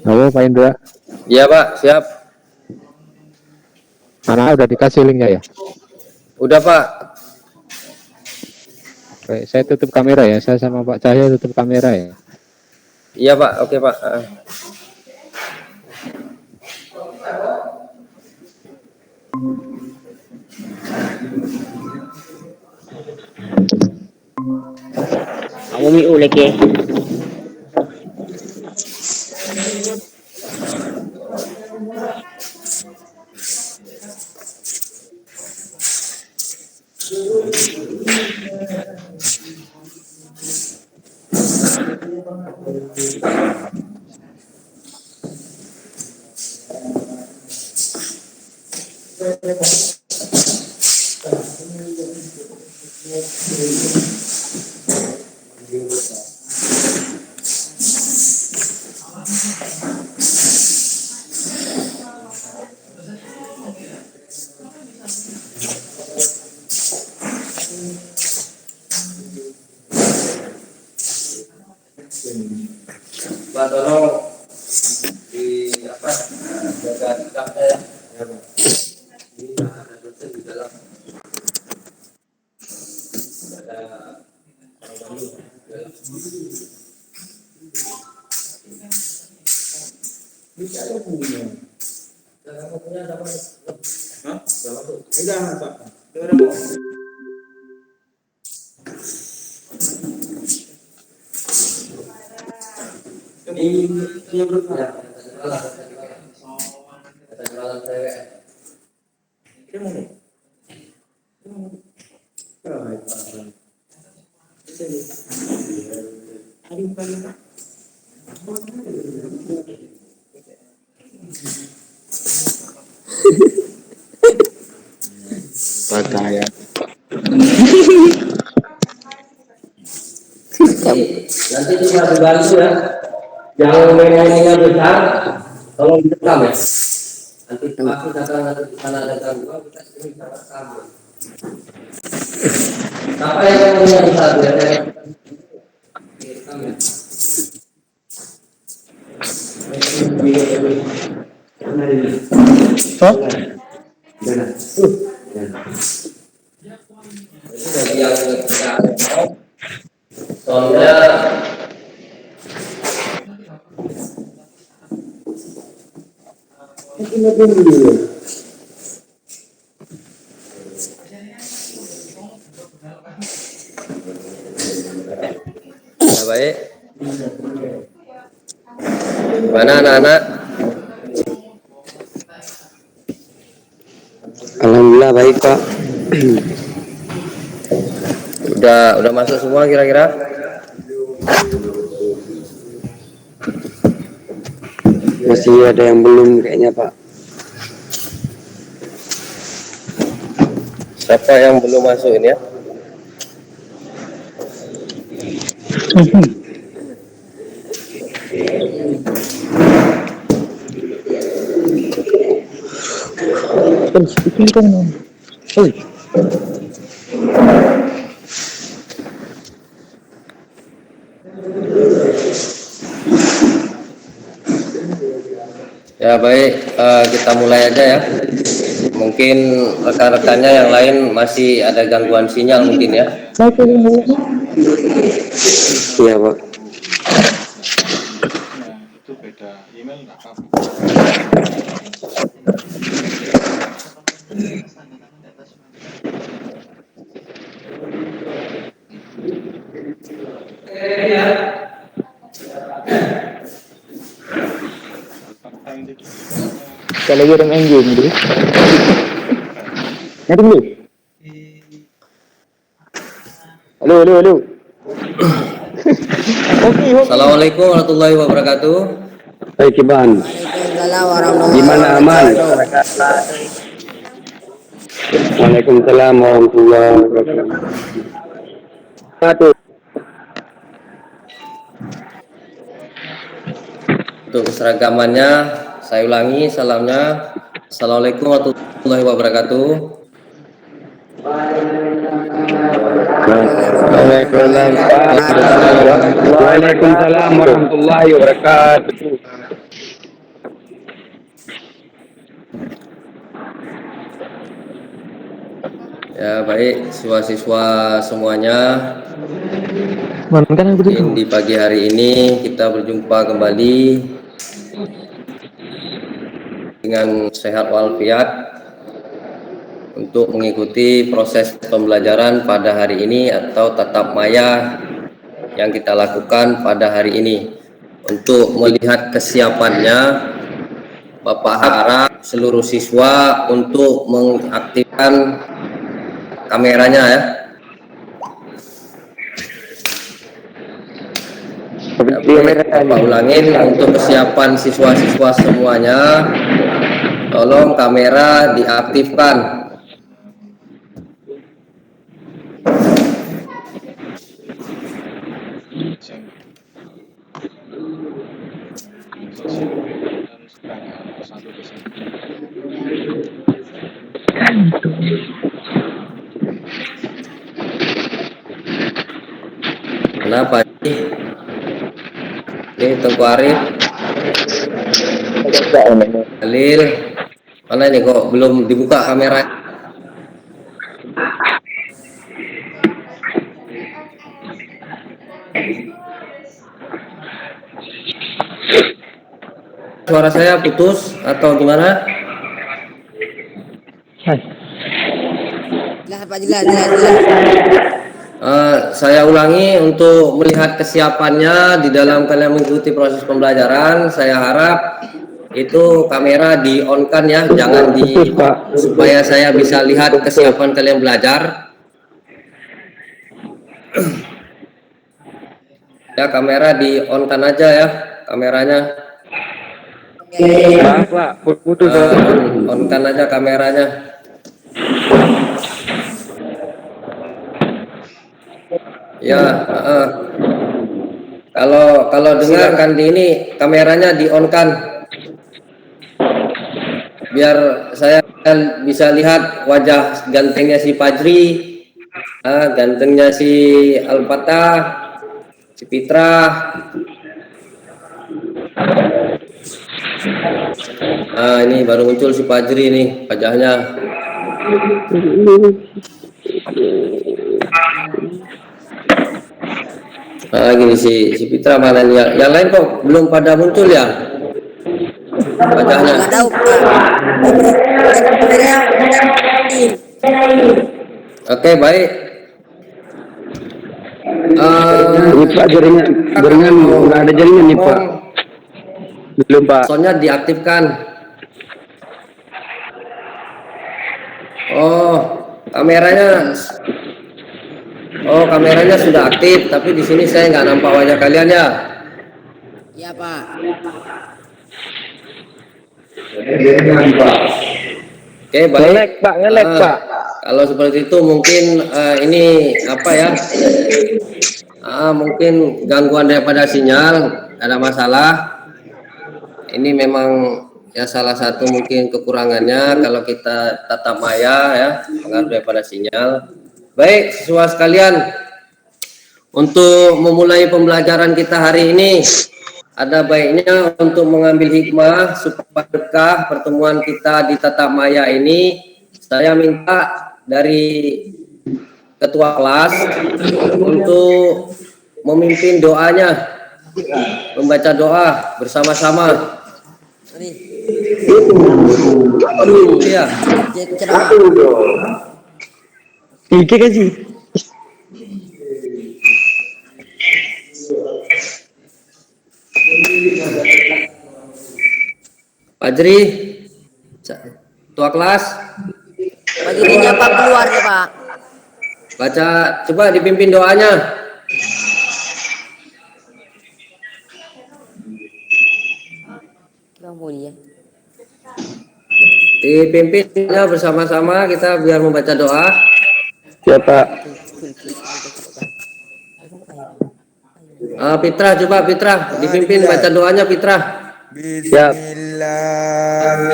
Halo Pak Indra. Iya Pak, siap. Anak udah dikasih linknya ya? Udah Pak. Oke, saya tutup kamera ya. Saya sama Pak Cahyo tutup kamera ya. Iya Pak, oke Pak. Kamu mi ulik ya. Pak tolong di apa? Jaga sikapnya ya. Ini ada dosen di dalam. Ada orang baru di dalam. Bisa ada punya. Jangan punya dapat. Hah? Dapat. Enggak, Pak. Udah mau. Ini berapa ya? Kata jualan cewek. Ini mau nih. Percaya. Nanti cuma dibantu ya. Yang memorinya besar, tolong direkam ya. Nanti aku datang nanti di sana ada gangguan, kita sering rekam. Apa yang memorinya besar biasanya? Direkam ya. Sok? Jadi yang soalnya ya, baik. Gimana anak-anak? Alhamdulillah baik Pak. Udah masuk semua kira-kira? Masih ada yang belum kayaknya Pak. Siapa yang belum masuk ini ya? Ya baik, kita mulai aja ya. Mungkin rekan-rekannya yang lain masih ada gangguan sinyal mungkin ya. Iya Pak. Itu beda email nggak apa-apa. Kalau orang anjing dulu. Nanti dulu. Halo. Oke. Assalamualaikum warahmatullahi wabarakatuh. Baik Iban. Gimana aman? Waalaikumsalam warahmatullahi wabarakatuh. Untuk keseragamannya, saya ulangi salamnya. Assalamualaikum warahmatullahi wabarakatuh. Waalaikumsalam Waalaikumsalam warahmatullahi wabarakatuh. Ya baik, siswa-siswa semuanya. Mungkin di pagi hari ini kita berjumpa kembali dengan sehat walafiat untuk mengikuti proses pembelajaran pada hari ini atau tatap maya yang kita lakukan pada hari ini. Untuk melihat kesiapannya, Bapak harap seluruh siswa untuk mengaktifkan kameranya ya. Bapak ulangin untuk kesiapan siswa-siswa semuanya, tolong kamera diaktifkan. Kenapa ini? Ini Tengku Arif, Halil, mana ini kok belum dibuka kamera? Suara saya putus atau gimana? Jelas. Saya ulangi untuk melihat kesiapannya di dalam kalian mengikuti proses pembelajaran. Saya harap itu kamera di on kan ya, jangan di supaya saya bisa lihat kesiapan kalian belajar. Ya kamera di on kan aja ya kameranya. Pak, putus. On kan aja kameranya. Ya, kalau dengar kan di ini kameranya di on kan, biar saya bisa lihat wajah gantengnya si Fajri, gantengnya si Al-Fatah, si Fitra. Ini baru muncul si Fajri nih wajahnya. Gini si Fitra mana nih? Yang lain kok belum pada muncul ya wajahnya? Nggak tahu Oke baik. Ini Pak jaringan nggak ada jaringan nih Pak. Belum Pak. Soalnya diaktifkan. Kameranya sudah aktif, tapi di sini saya nggak nampak wajah kalian ya. Iya Pak. Oke baik. Ngelek Pak. Kalau seperti itu mungkin ini apa ya? Mungkin gangguan daripada sinyal, ada masalah. Ini memang ya salah satu mungkin kekurangannya kalau kita tatap maya ya, pengaruh daripada sinyal. Baik, siswa sekalian, untuk memulai pembelajaran kita hari ini, ada baiknya untuk mengambil hikmah supaya berkah pertemuan kita di tatap maya ini. Saya minta dari ketua kelas untuk memimpin doanya, membaca doa bersama-sama. Iya. Iki kan sih. Fajri, ketua kelas. Pagi ini apa keluar ya Pak? Baca, coba dipimpin doanya. Bang Budi ya. dipimpinnya bersama-sama kita biar membaca doa. Ya Pak. Fitra, coba Fitra, dipimpin baca doanya Fitra. Siap.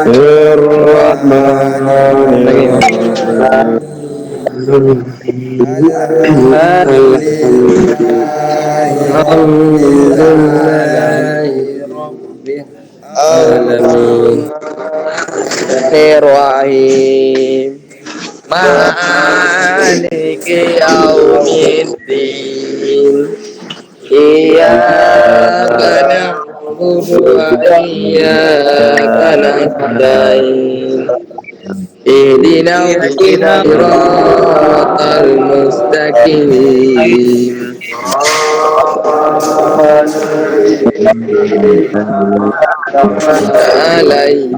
Bismillahirrahmanirrahim. Maliki yaumiddin. Iyyaka na'budu wa iyyaka nasta'in. Ihdinas siratal mustaqim. Alaihim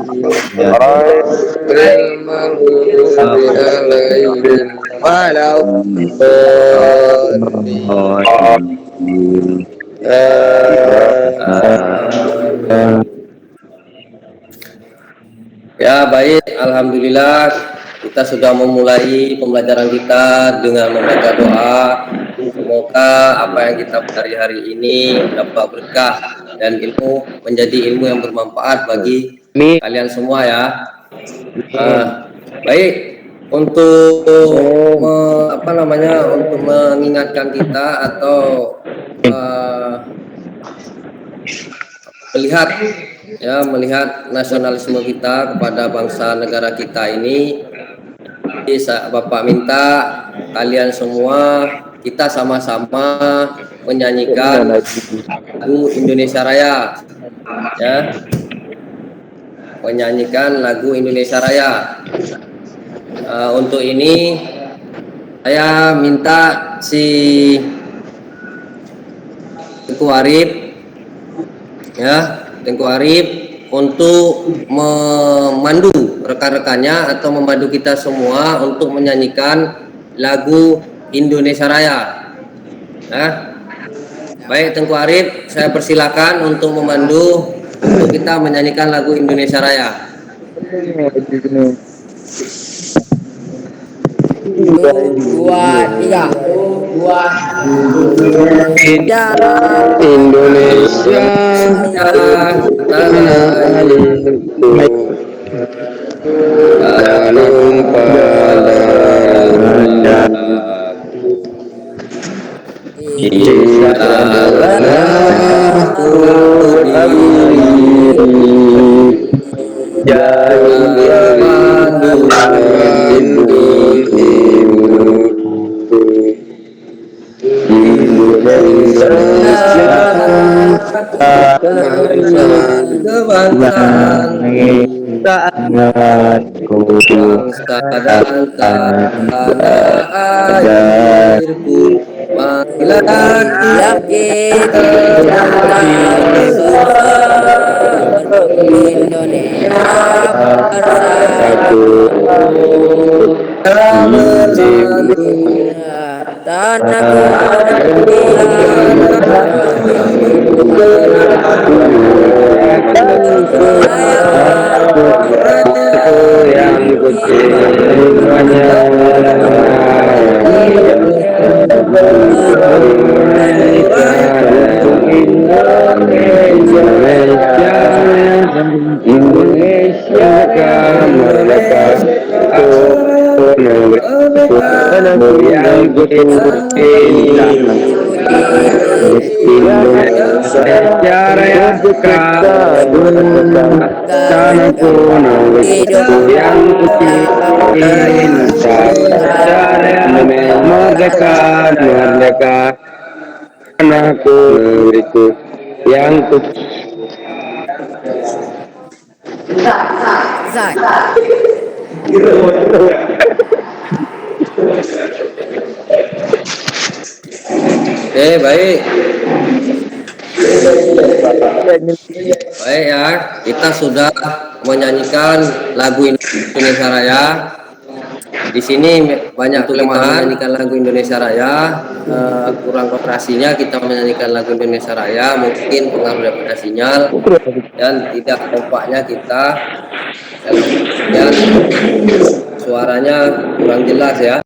ghairil maghdubi alaihim waladdallin. Ya baik, alhamdulillah kita sudah memulai pembelajaran kita dengan membaca doa. Semoga apa yang kita pelajari hari ini dapat berkah dan ilmu menjadi ilmu yang bermanfaat bagi kalian semua ya. Baik, untuk untuk mengingatkan kita atau melihat nasionalisme kita kepada bangsa negara kita ini, Bapak minta kalian semua kita sama-sama menyanyikan lagu Indonesia Raya, ya, menyanyikan lagu Indonesia Raya. Untuk ini saya minta si Tengku Arif, ya, Tengku Arif untuk memandu rekan-rekannya atau memandu kita semua untuk menyanyikan lagu Indonesia Raya. Nah, baik Tengku Arif, saya persilakan untuk memandu untuk kita menyanyikan lagu Indonesia Raya. Dua, tiga. Indonesia tanah airku, tanam pada bangsa dan tanah airku, marilah kita Indonesia bersatu, tanahku yang kucingnya Indonesia merdeka, yang Indonesia Raya tanahku yang merdeka, merdeka, tanahku negeriku yang Zat. Baik. Baik ya, kita sudah menyanyikan lagu Indonesia Raya di sini banyak kelemahan menyanyikan lagu Indonesia Raya, kurang konsentrasinya kita menyanyikan lagu Indonesia Raya, mungkin pengaruh daripada sinyal dan tidak kompaknya kita, dan suaranya kurang jelas ya.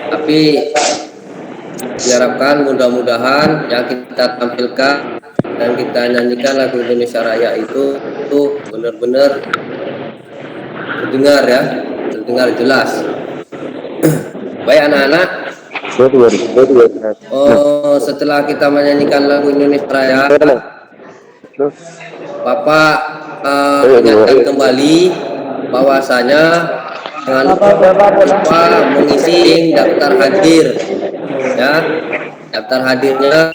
Tapi diharapkan mudah-mudahan yang kita tampilkan dan kita nyanyikan lagu Indonesia Raya itu benar-benar terdengar ya, terdengar jelas. Baik anak-anak, setelah kita menyanyikan lagu Indonesia Raya, Bapak ingatkan kembali bahwasanya jangan lupa mengisi daftar hadir ya. Daftar hadirnya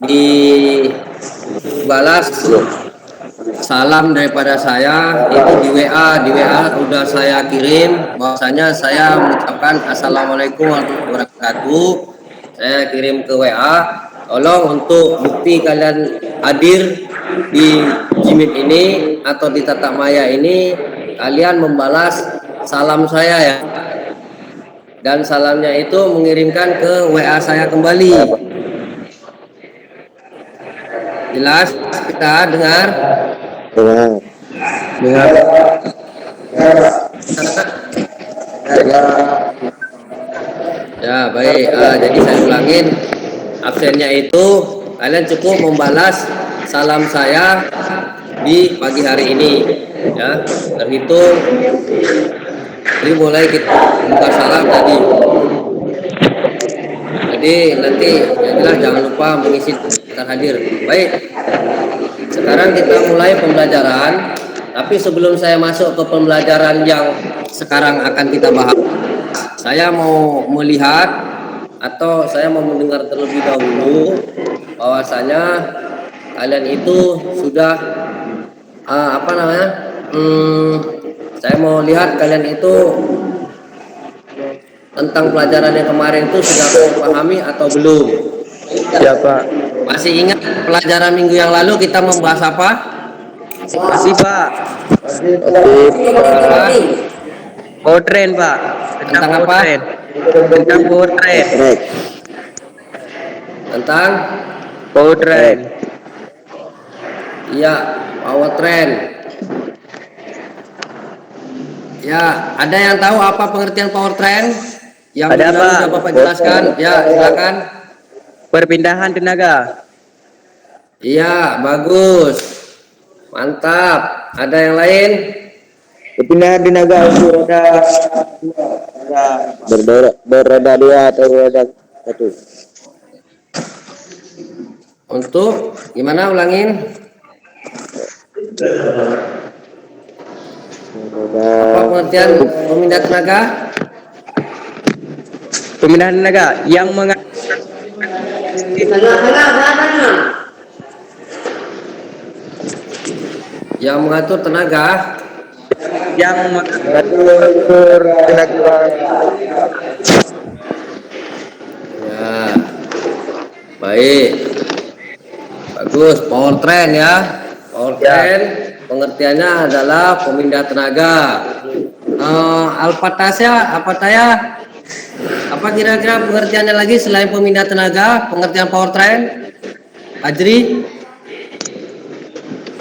dibalas salam daripada saya itu di WA udah saya kirim, bahwasanya saya mengucapkan assalamualaikum warahmatullahi wabarakatuh. Saya kirim ke WA. Tolong untuk bukti kalian hadir di Jimit ini atau di Tatap Maya ini, kalian membalas salam saya ya, dan salamnya itu mengirimkan ke WA saya kembali. Jelas kita dengar? Dengar. Ya baik, jadi saya ulangin, absennya itu kalian cukup membalas salam saya di pagi hari ini ya, terhitung jadi mulai kita buka salam tadi. Jadi nanti yang jelas jangan lupa mengisi daftar hadir. Baik, sekarang kita mulai pembelajaran, tapi sebelum saya masuk ke pembelajaran yang sekarang akan kita bahas, saya mau melihat atau saya mau mendengar terlebih dahulu bahwasanya kalian itu sudah saya mau lihat kalian itu tentang pelajaran yang kemarin itu sudah pahami atau belum? Ya Pak. Masih ingat pelajaran minggu yang lalu kita membahas apa? Masih Pak. Power train Pak. Tentang apa? Tentang power train. Tentang Power train. iya, power train. Ya, ada yang tahu apa pengertian power train? Yang Ada, Pak. sudah Bapak jelaskan. Ya, silakan. Perpindahan tenaga. Iya, bagus. Mantap. Ada yang lain? Perpindahan tenaga beroda dua atau roda satu. Untuk gimana ulangin? Apa pengertian pemindah tenaga? Pemindahan tenaga yang Yang mengatur tenaga. Mengatur tenaga. Ya. Baik. Bagus, power train ya. Power train pengertiannya adalah pemindah tenaga. Alpatasya apa taya? Apa kira-kira pengertiannya lagi selain pemindah tenaga, pengertian power train? Ajri?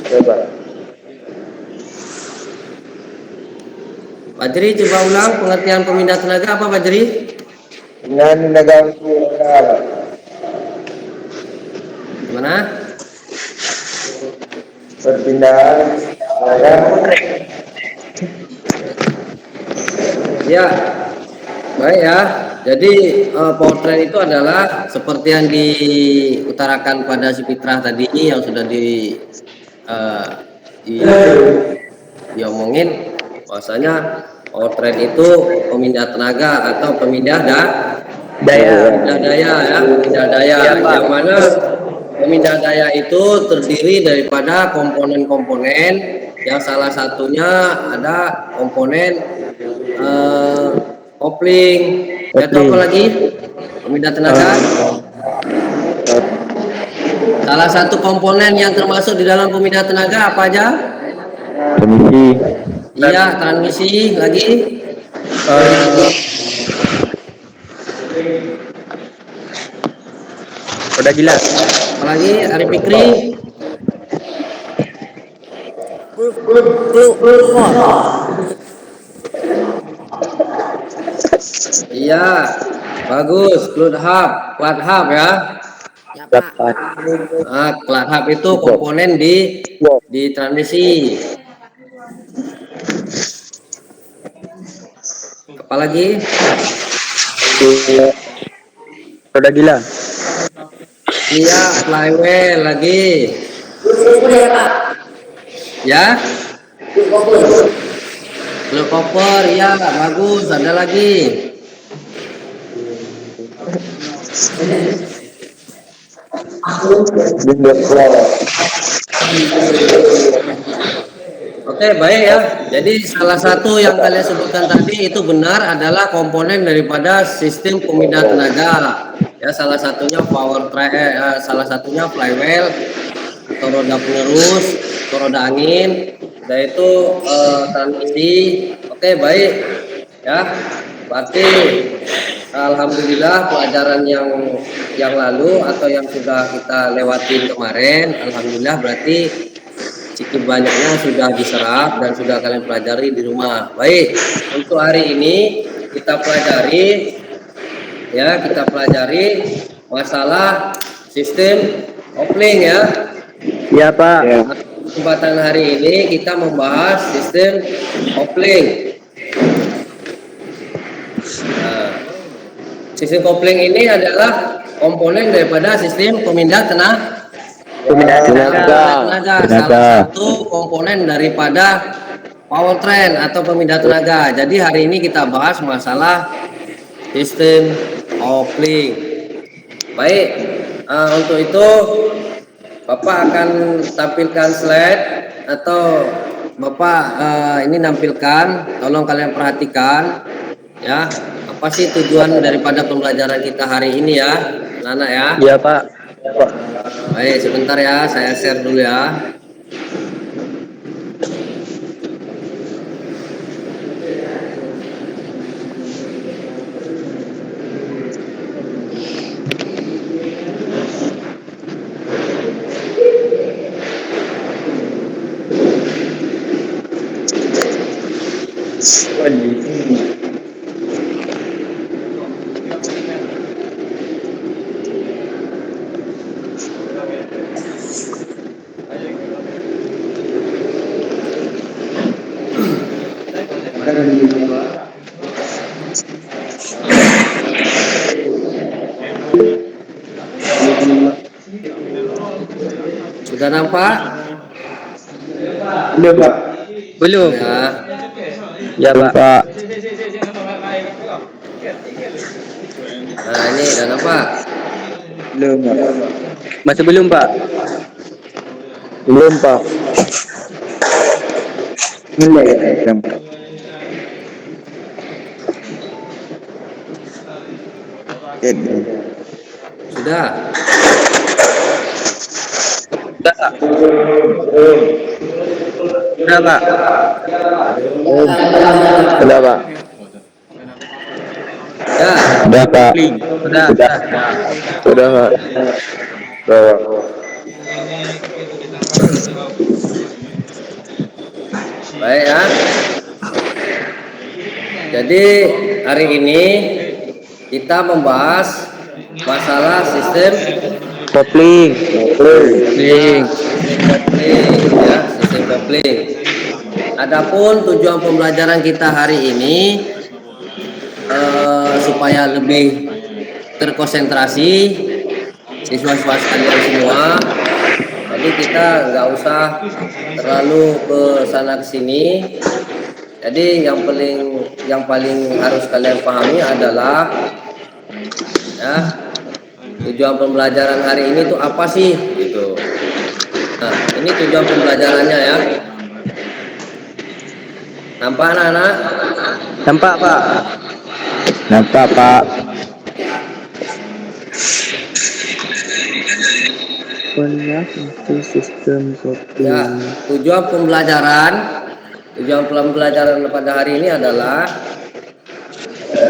Coba. Pak Jri, coba ulang pengertian pemindah tenaga apa Pak Jri? Dengan tenaga Gimana? perpindahan Ya, baik ya. Jadi power train itu adalah seperti yang diutarakan pada si Fitrah tadi yang sudah diomongin, bahwasanya power train itu pemindah tenaga atau pemindah daya ya, pemindah daya. Yang mana pemindah daya itu terdiri daripada komponen-komponen yang salah satunya ada komponen kopling. Atau apa lagi? Pemindah tenaga. Salah satu komponen yang termasuk di dalam pemindah tenaga apa aja? transmisi. Iya, transmisi. Lagi Udah gila. Apalagi Arif Fikri. keluar. Iya, bagus. Cloud Hub ya. Ya Pak. Nah, Cloud Hub itu komponen di transmisi. Apalagi Udah gila. iya flywheel lagi. Sudah ya Pak. Ya, blue copper ya bagus. Ada lagi. Oke, baik ya. Jadi salah satu yang kalian sebutkan tadi itu benar adalah komponen daripada sistem pemindahan tenaga. Ya, salah satunya salah satunya flywheel atau roda penerus, atau roda angin, yaitu transmisi. Oke, baik. Ya. Berarti alhamdulillah pelajaran yang lalu atau yang sudah kita lewatin kemarin, alhamdulillah berarti cukup banyaknya sudah diserap dan sudah kalian pelajari di rumah. Baik, untuk hari ini kita pelajari masalah sistem kopling ya. Iya Pak. Kesempatan hari ini kita membahas sistem kopling. Nah, sistem kopling ini adalah komponen daripada sistem pemindah tenaga. Salah satu komponen daripada powertrain atau pemindah tenaga. Jadi hari ini kita bahas masalah sistem kopling. Baik, untuk itu Bapak akan tampilkan slide atau Bapak ini nampilkan. Tolong kalian perhatikan ya. Apa sih tujuan daripada pembelajaran kita hari ini ya, Nana ya? Iya Pak. Baik, sebentar ya, saya share dulu ya. Sudah nampak? Belum. Ya. Ya Pak. Nah, ini udah nampak? Belum. Masih belum Pak. Belum Pak. Sudah. Udah Pak. Udah Pak. Ya. Udah Pak. Udah. Udah Pak. Udah. Baik ya. Jadi hari ini kita membahas masalah sistem Kopling. kopling ya, sistem kopling. Adapun tujuan pembelajaran kita hari ini supaya lebih terkonsentrasi siswa-siswa sekalian semua. Jadi kita nggak usah terlalu ke sana ke sini. Jadi yang paling harus kalian pahami adalah ya, tujuan pembelajaran hari ini tuh apa sih gitu. Nah, ini tujuan pembelajarannya ya. Nampak anak-anak? Nampak Pak. Nampak Pak. Itu sistem Ya, tujuan pembelajaran pada hari ini adalah Oke,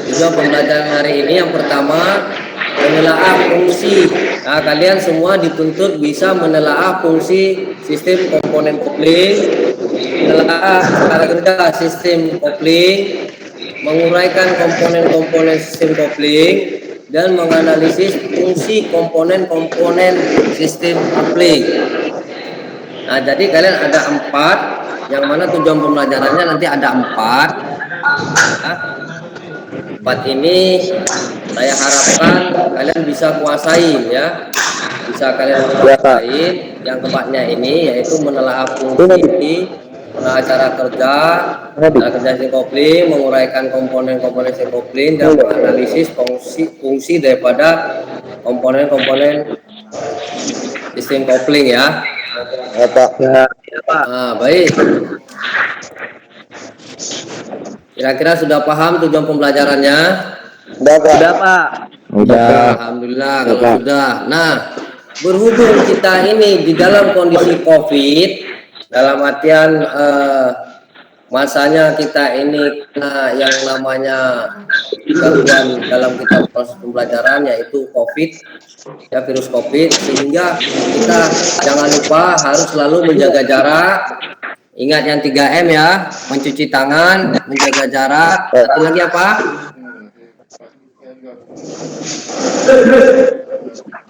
tujuan pembelajaran hari ini yang pertama menelaah fungsi. Nah, kalian semua dituntut bisa menelaah fungsi sistem komponen kopling, menelaah cara kerja sistem kopling, menguraikan komponen-komponen sistem kopling, dan menganalisis fungsi komponen-komponen sistem kopling. Nah, jadi kalian ada 4, yang mana tujuan pembelajarannya nanti ada 4. Nah, 4 ini saya harapkan kalian bisa kuasain ya, bisa kalian kuasain. Yang keempatnya ini yaitu menelaah fungsi, menelaah cara kerja sistem kopling, menguraikan komponen-komponen sistem kopling, dan menganalisis fungsi daripada komponen-komponen sistem kopling ya. Ya, Pak. Nah, baik. Kira-kira sudah paham tujuan pembelajarannya? Sudah, Pak. Udah. Alhamdulillah kalau sudah. Nah, berhubung kita ini di dalam kondisi COVID, dalam artian masanya kita ini kena yang namanya gangguan dalam kita proses pembelajaran yaitu COVID, ya virus COVID, sehingga kita jangan lupa harus selalu menjaga jarak. Ingat yang 3M ya, mencuci tangan, menjaga jarak. Satu lagi apa?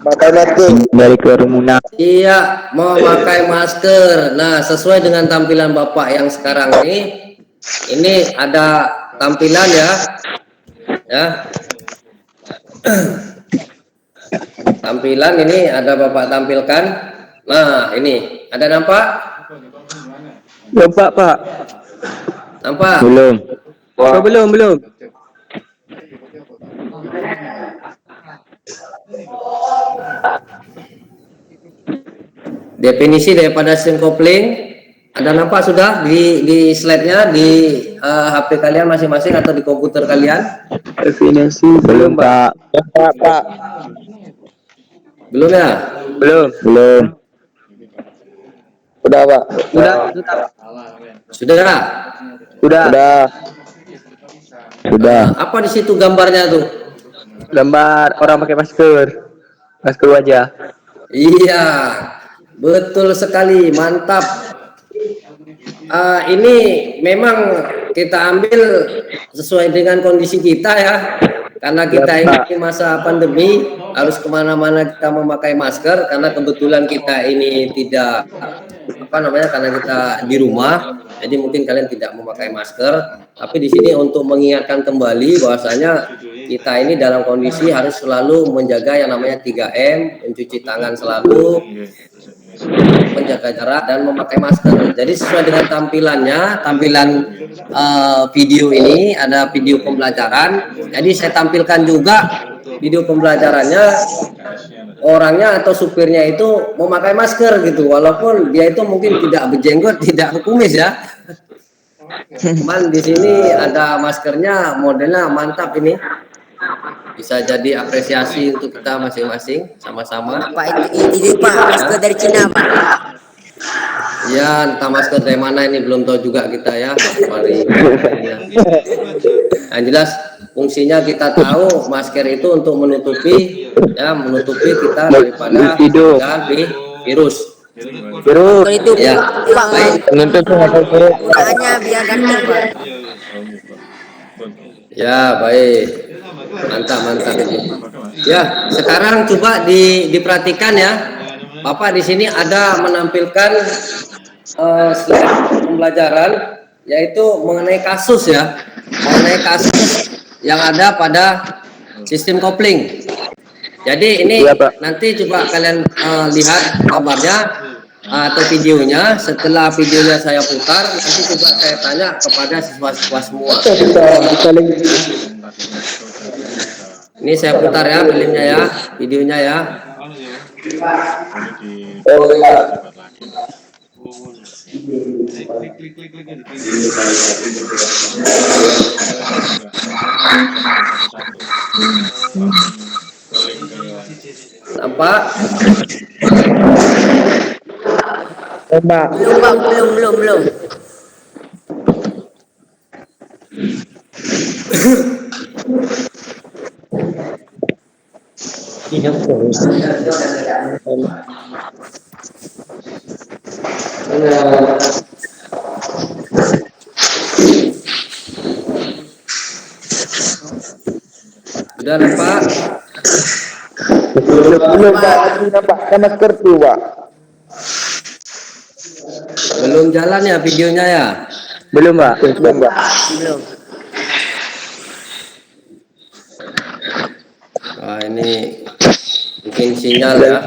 Pakai masker. Dari kerumunan. Iya, memakai masker. Nah, sesuai dengan tampilan Bapak yang sekarang ini ada tampilan ya. Ya. Tampilan ini ada Bapak tampilkan. Nah, ini ada nampak? Nampak, Pak. Nampak? Belum. Oh, belum. Definisi daripada sistem kopling ada nampak sudah di slide-nya di HP kalian masing-masing atau di komputer kalian? Definisi belum, Pak. Pak. Belum ya? Belum. Udah, Pak. Sudah. Apa di situ gambarnya tuh? Gambar orang pakai masker wajah. Iya, betul sekali, mantap. Ini memang kita ambil sesuai dengan kondisi kita ya, karena kita ini masa pandemi harus kemana-mana kita memakai masker karena kebetulan kita ini tidak karena kita di rumah, jadi mungkin kalian tidak memakai masker. Tapi di sini untuk mengingatkan kembali bahwasanya kita ini dalam kondisi harus selalu menjaga yang namanya 3M, mencuci tangan selalu, menjaga jarak dan memakai masker. Jadi sesuai dengan tampilan video ini ada video pembelajaran. Jadi saya tampilkan juga video pembelajarannya, orangnya atau supirnya itu memakai masker gitu, walaupun dia itu mungkin tidak berjenggot, tidak kumis ya. Cuman di sini ada maskernya, modelnya mantap ini. Bisa jadi apresiasi untuk kita masing-masing sama-sama. Pak, itu Pak, masker dari Cina, Pak. Ya, entah masker dari mana ini belum tahu juga kita ya. Mari. Yang jelas fungsinya kita tahu, masker itu untuk menutupi kita daripada virus. Itu Ya, Pak, baik. gunaannya biar ganteng, Pak. Ya, baik. Mantap. Ya, sekarang coba diperhatikan ya. Bapak di sini ada menampilkan slide pembelajaran yaitu mengenai kasus ya. Mengenai kasus yang ada pada sistem kopling. Jadi ini nanti coba kalian lihat gambarnya atau videonya. Setelah videonya saya putar, nanti coba saya tanya kepada siswa-siswa semua. Ini saya putar ya filmnya ya, videonya ya. Klik aja. Nampak? Belum Pak, belum. Sudah nampak? Belum Pak, masih nampakkan masker tuh Pak. Belum jalan ya videonya ya? Belum, Pak. Belum Pak. Belum. Wah, ini mungkin sinyal ya.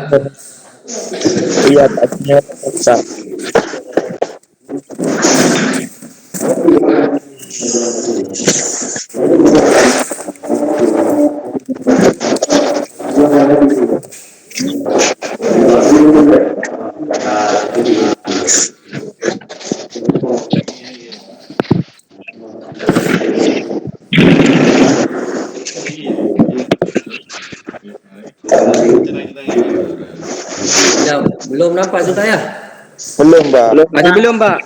Iya Pak. Ya, belum nampak juga ya? Belum Pak. Masih belum, Pak.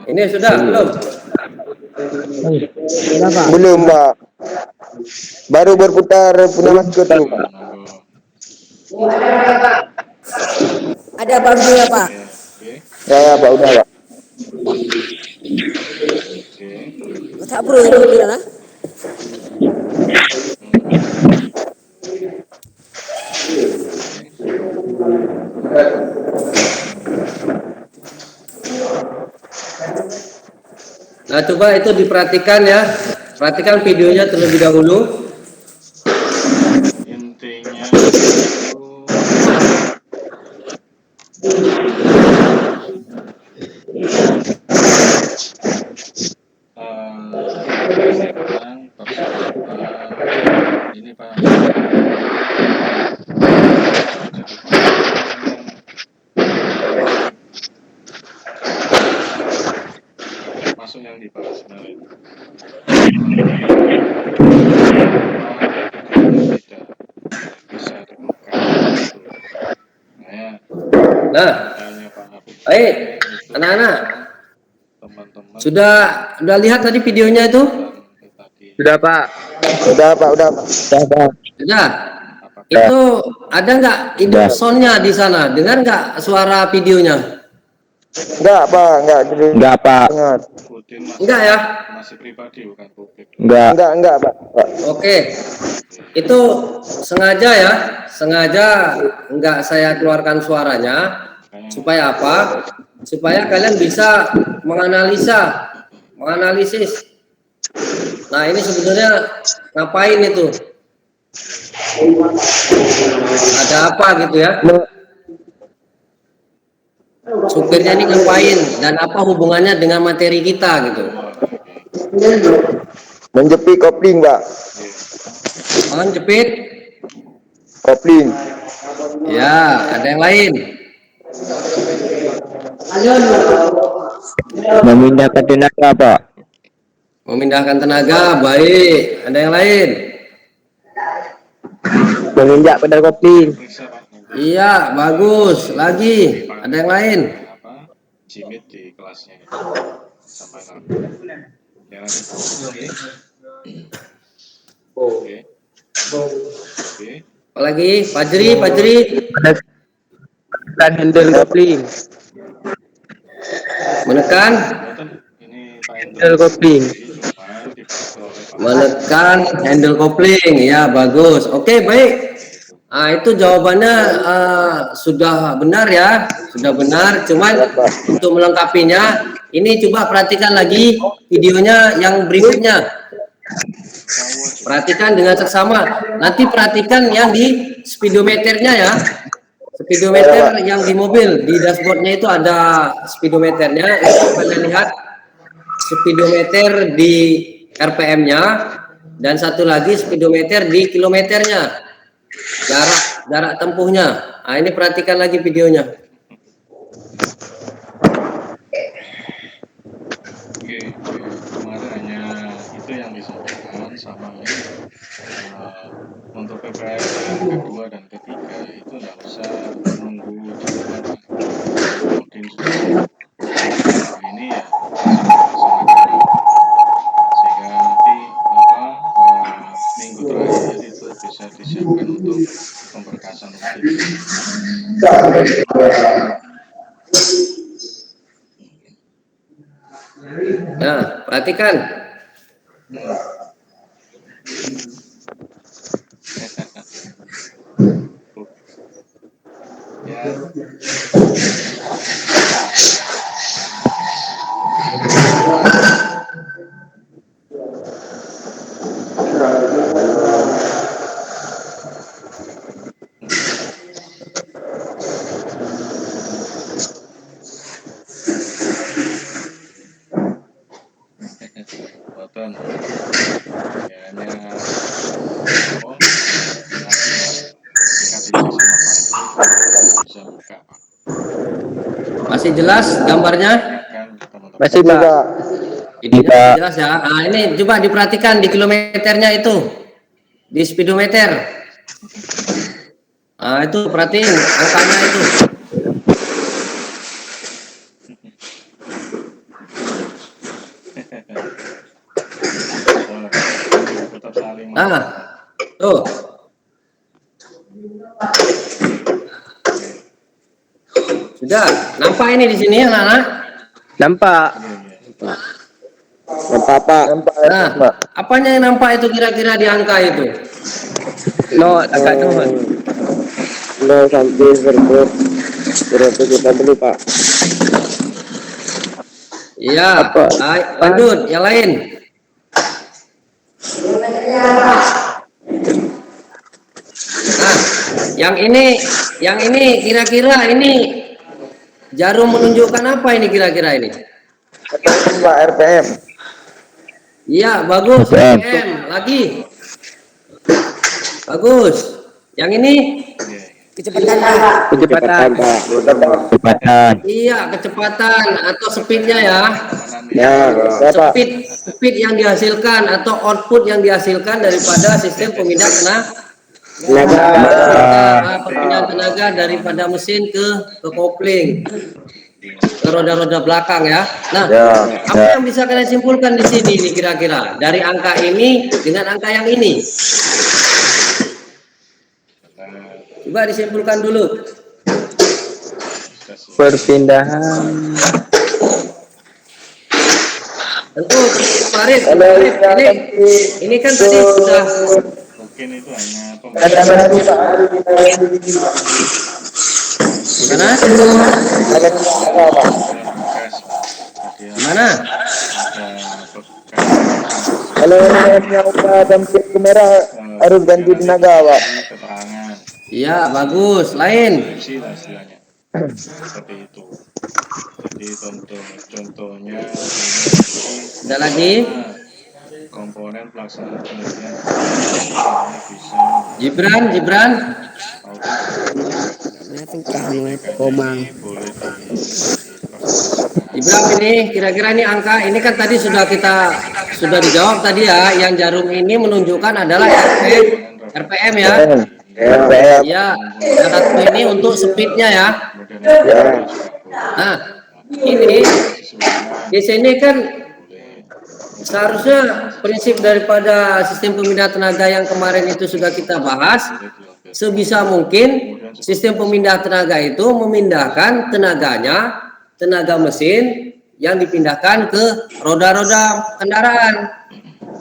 Ini sudah belum? Belum Pak. Baru berputar punya masker tuh Pak. Ada Pak videonya Pak. Ya Pak udah Pak. Tak perlu itu bilang ah. Nah, coba itu diperhatikan ya. Perhatikan videonya terlebih dahulu. Intinya ini Pak. Masuk yang dibahas sebenarnya. Tidak bisa ditemukan. Nah, Hanya Pak Habib baik, anak-anak. teman-teman Sudah lihat tadi videonya itu? tadi Sudah, Pak. Udah Pak, udah Pak. Sudah. Itu ada nggak itu soundnya di sana? Dengar nggak suara videonya? Enggak Pak, enggak jadi. Enggak, Pak. Dengar. Putin Enggak ya? masih pribadi bukan publik. Enggak. Pak. Oke. Itu sengaja ya, sengaja nggak saya keluarkan suaranya. Supaya apa? Supaya kalian bisa menganalisis. Nah, ini sebenarnya ngapain itu? Ada apa gitu ya? Supirnya ini ngapain dan apa hubungannya dengan materi kita gitu? Menjepit kopling Pak. Tangan jepit. Kopling. Ya, ada yang lain. Memindahkan tenaga, Pak. Memindahkan tenaga, baik. Ada yang lain? Menginjak pedal kopling. Periksa Pak nanti Iya, bagus. Lagi, ada yang lain? apa Jimit di kelasnya sama nanti. Ya, oke. Apalagi? Fajri. Dan handle kopling. Menekan, Ini Pak Handle kopling. menekan handle kopling. Ya, bagus. Oke, baik. Nah, itu jawabannya sudah benar ya, sudah benar. Cuman untuk melengkapinya, ini coba perhatikan lagi videonya yang berikutnya. Perhatikan dengan seksama. Nanti perhatikan yang di speedometernya ya. Speedometer yang di mobil, di dashboardnya itu ada speedometernya. Itu kalian lihat speedometer di RPM-nya dan satu lagi speedometer di kilometernya. jarak tempuhnya. Nah, ini perhatikan lagi videonya. Oke, kemarin hanya itu yang disampaikan sama ini. Untuk PPR yang kedua dan ketiga itu nggak usah nunggu jawaban. Mungkin sudah ini ya sehingga nanti minggu terakhir itu bisa disiapkan untuk pemberkasan uji. Nah, perhatikan. Boten. Ya, hanya bisa buka. Masih jelas gambarnya? Kan teman-teman. Masih Pak. Ini jelas ya. Nah, ini coba diperhatikan di kilometernya itu, di speedometer. Nah, itu perhatiin angkanya itu. Tetap saling Nah, tuh. Sudah nampak ini di sini ya, anak? Nampak. Nampak Pak. Nah, apanya yang nampak itu kira-kira di angka itu? No, agak turun. No sampai berapa kita beli Pak? Iya. Apa? Baik, lanjut yang lain. Nah, yang ini kira-kira ini jarum menunjukkan apa ini kira-kira ini? Pak RPM. Iya, bagus. RPM. RPM lagi. Bagus. Yang ini? Kecepatan Pak. Kecepatan. Pak. Kecepatan. Iya, kecepatan atau speednya ya. Ya, Pak. Speed yang dihasilkan atau output yang dihasilkan daripada sistem pemindah Tenaga. perpindahan tenaga daripada mesin ke kopling, ke roda-roda belakang ya. Nah, apa yang bisa kalian simpulkan di sini nih kira-kira dari angka ini dengan angka yang ini? Coba disimpulkan dulu. Perpindahan. Tentu Farid, ini kan tadi sudah mungkin itu hanya gimana? Gimana? Kalau yang udah dan merah harus ganti tenaga Pak. keterangan Iya, bagus. Lain. isi lah istilahnya seperti itu. Jadi contohnya Ada lagi? komponen pelaksanaan penelitian ini bisa Gibran. Komang. boleh Gibran ini kira-kira ini angka ini kan tadi sudah dijawab tadi ya. Yang jarum ini menunjukkan adalah RPM ya. RPM. Iya. Yang satu ini untuk speednya ya. Nah, ini di sini kan seharusnya prinsip daripada sistem pemindah tenaga yang kemarin itu sudah kita bahas, sebisa mungkin sistem pemindah tenaga itu memindahkan tenaga mesin yang dipindahkan ke roda-roda kendaraan.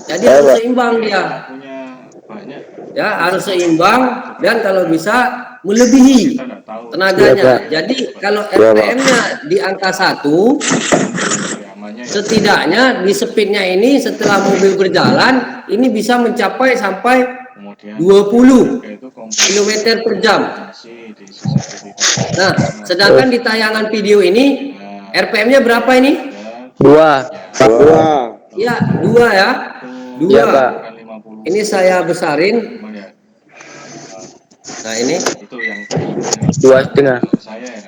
Jadi harus seimbang dia. punya banyak Ya, harus seimbang dan kalau bisa melebihi kita nggak tahu tenaganya. Jadi kalau RPM-nya di angka 1, namanya setidaknya di speednya ini setelah mobil berjalan ini bisa mencapai sampai kemudian 20 itu km per jam. komponasi di sertifikat Nah, sedangkan di tayangan video ini RPM-nya berapa ini? 2. Ya, 2 ya. 2. Iya, Pak. 50 Ini saya besarin. melihat Nah ini Itu yang 2,5. saya ya.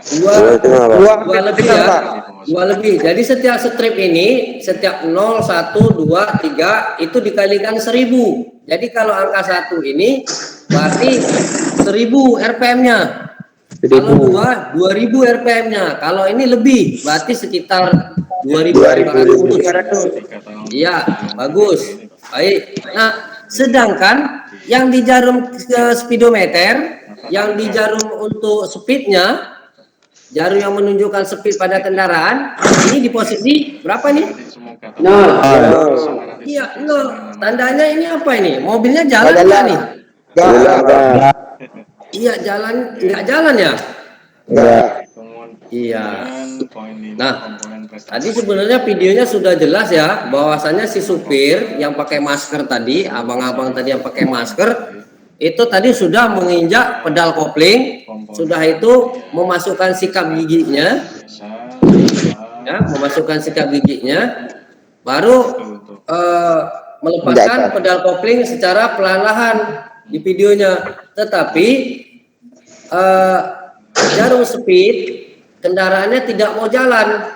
dua lebih ya, dua lebih. Jadi setiap strip ini, setiap 0, 1, 2, 3 itu dikalikan 1000. Jadi kalau angka 1 ini berarti 1000 RPM-nya. Kalau 2, 2000 RPM-nya. Kalau ini lebih, berarti sekitar 2500. Iya, bagus. Baik. Nah, sedangkan yang di jarum speedometer, yang di jarum untuk speednya, jarum yang menunjukkan speed pada kendaraan, ini di posisi berapa nih? Iya, tandanya ini apa ini? Mobilnya jalan nggak nih? Iya, jalan, nggak jalan ya? Iya. Nah, tadi sebenarnya videonya sudah jelas ya, bahwasannya si supir yang pakai masker tadi, abang-abang tadi yang pakai masker, itu tadi sudah menginjak pedal kopling, sudah itu memasukkan sikat giginya, ya, memasukkan sikat giginya, baru melepaskan pedal kopling secara perlahan di videonya. Tetapi jarum speed kendaraannya tidak mau jalan,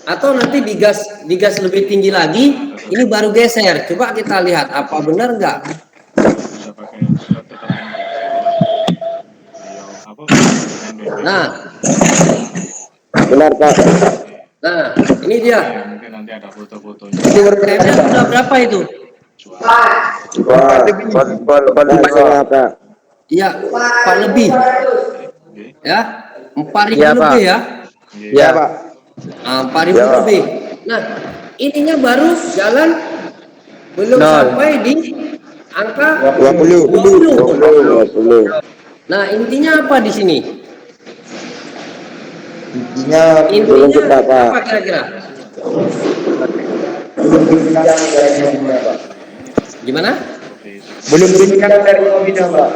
atau nanti digas lebih tinggi lagi, ini baru geser. Coba kita lihat apa benar nggak. Nah, Benar Pak. nah ini dia. Mungkin nanti ada foto-fotonya. RPM-nya sudah berapa itu? Pak. Iya, 4 lebih. Ya, 4000 Iya, Pak. lebih ya. Ya, Pak. 4000 lebih. Nah, ininya baru jalan belum sampai di angka 20. Nah, intinya apa di sini? Intinya apa kira-kira? Gimana? Belum kencang dari mobilnya Pak.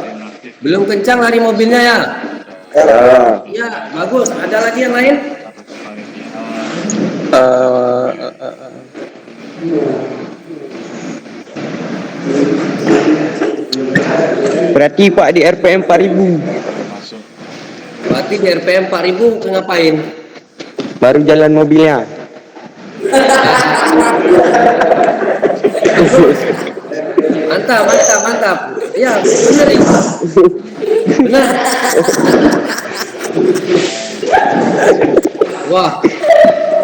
Belum kencang lari mobilnya ya? Ya, bagus. Ada lagi yang lain? Berarti Pak di RPM 4000. Berarti di RPM 4000 ngapain? Baru jalan mobilnya. Mantap. Iya, benar nih. Benar. Wah,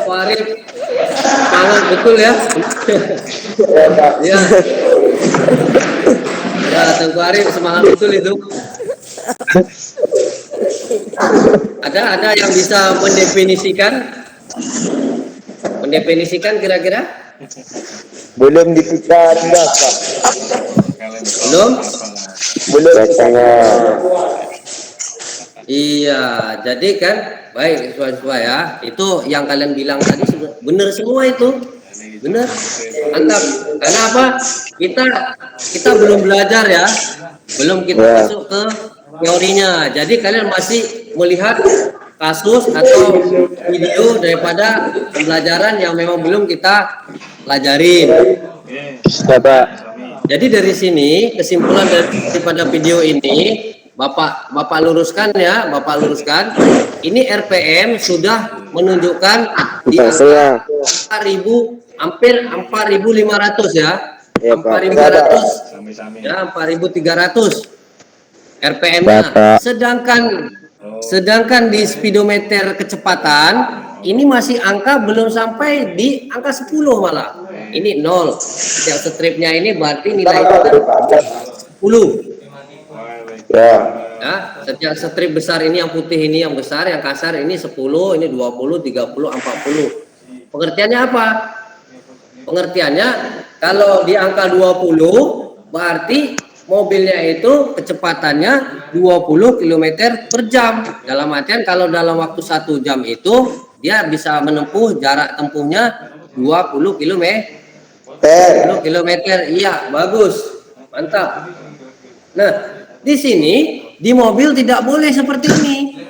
Farid semangat betul ya. Ya. Ya, Tengku Arif semangat betul itu. Ada yang bisa mendefinisikan kira-kira? Belum dipisah Pak. Belum. Rasanya. Iya, jadi kan baik siswa-siswa ya, itu yang kalian bilang tadi benar semua itu, benar, mantap. Karena apa? Kita belum belajar ya, belum kita masuk ke teorinya. Jadi kalian masih melihat kasus atau video daripada pembelajaran yang memang belum kita pelajarin. Jadi dari sini kesimpulan daripada video ini, Bapak luruskan ya, ini RPM sudah menunjukkan di angka 4.000, hampir 4.500 ya. 4.500 ya, 4.300 RPM-nya. Sedangkan di speedometer kecepatan ini masih angka belum sampai di angka 10 malah. Ini 0. Setiap stripnya ini berarti nilainya 10. Ya, setiap strip besar ini yang putih ini yang besar, yang kasar ini 10, ini 20, 30, 40. Pengertiannya apa? Pengertiannya kalau di angka 20 berarti mobilnya itu kecepatannya 20 km per jam. Dalam artian kalau dalam waktu 1 jam itu dia bisa menempuh jarak tempuhnya 20 km. 20 km. Iya, bagus. Mantap. Nah, di sini di mobil tidak boleh seperti ini.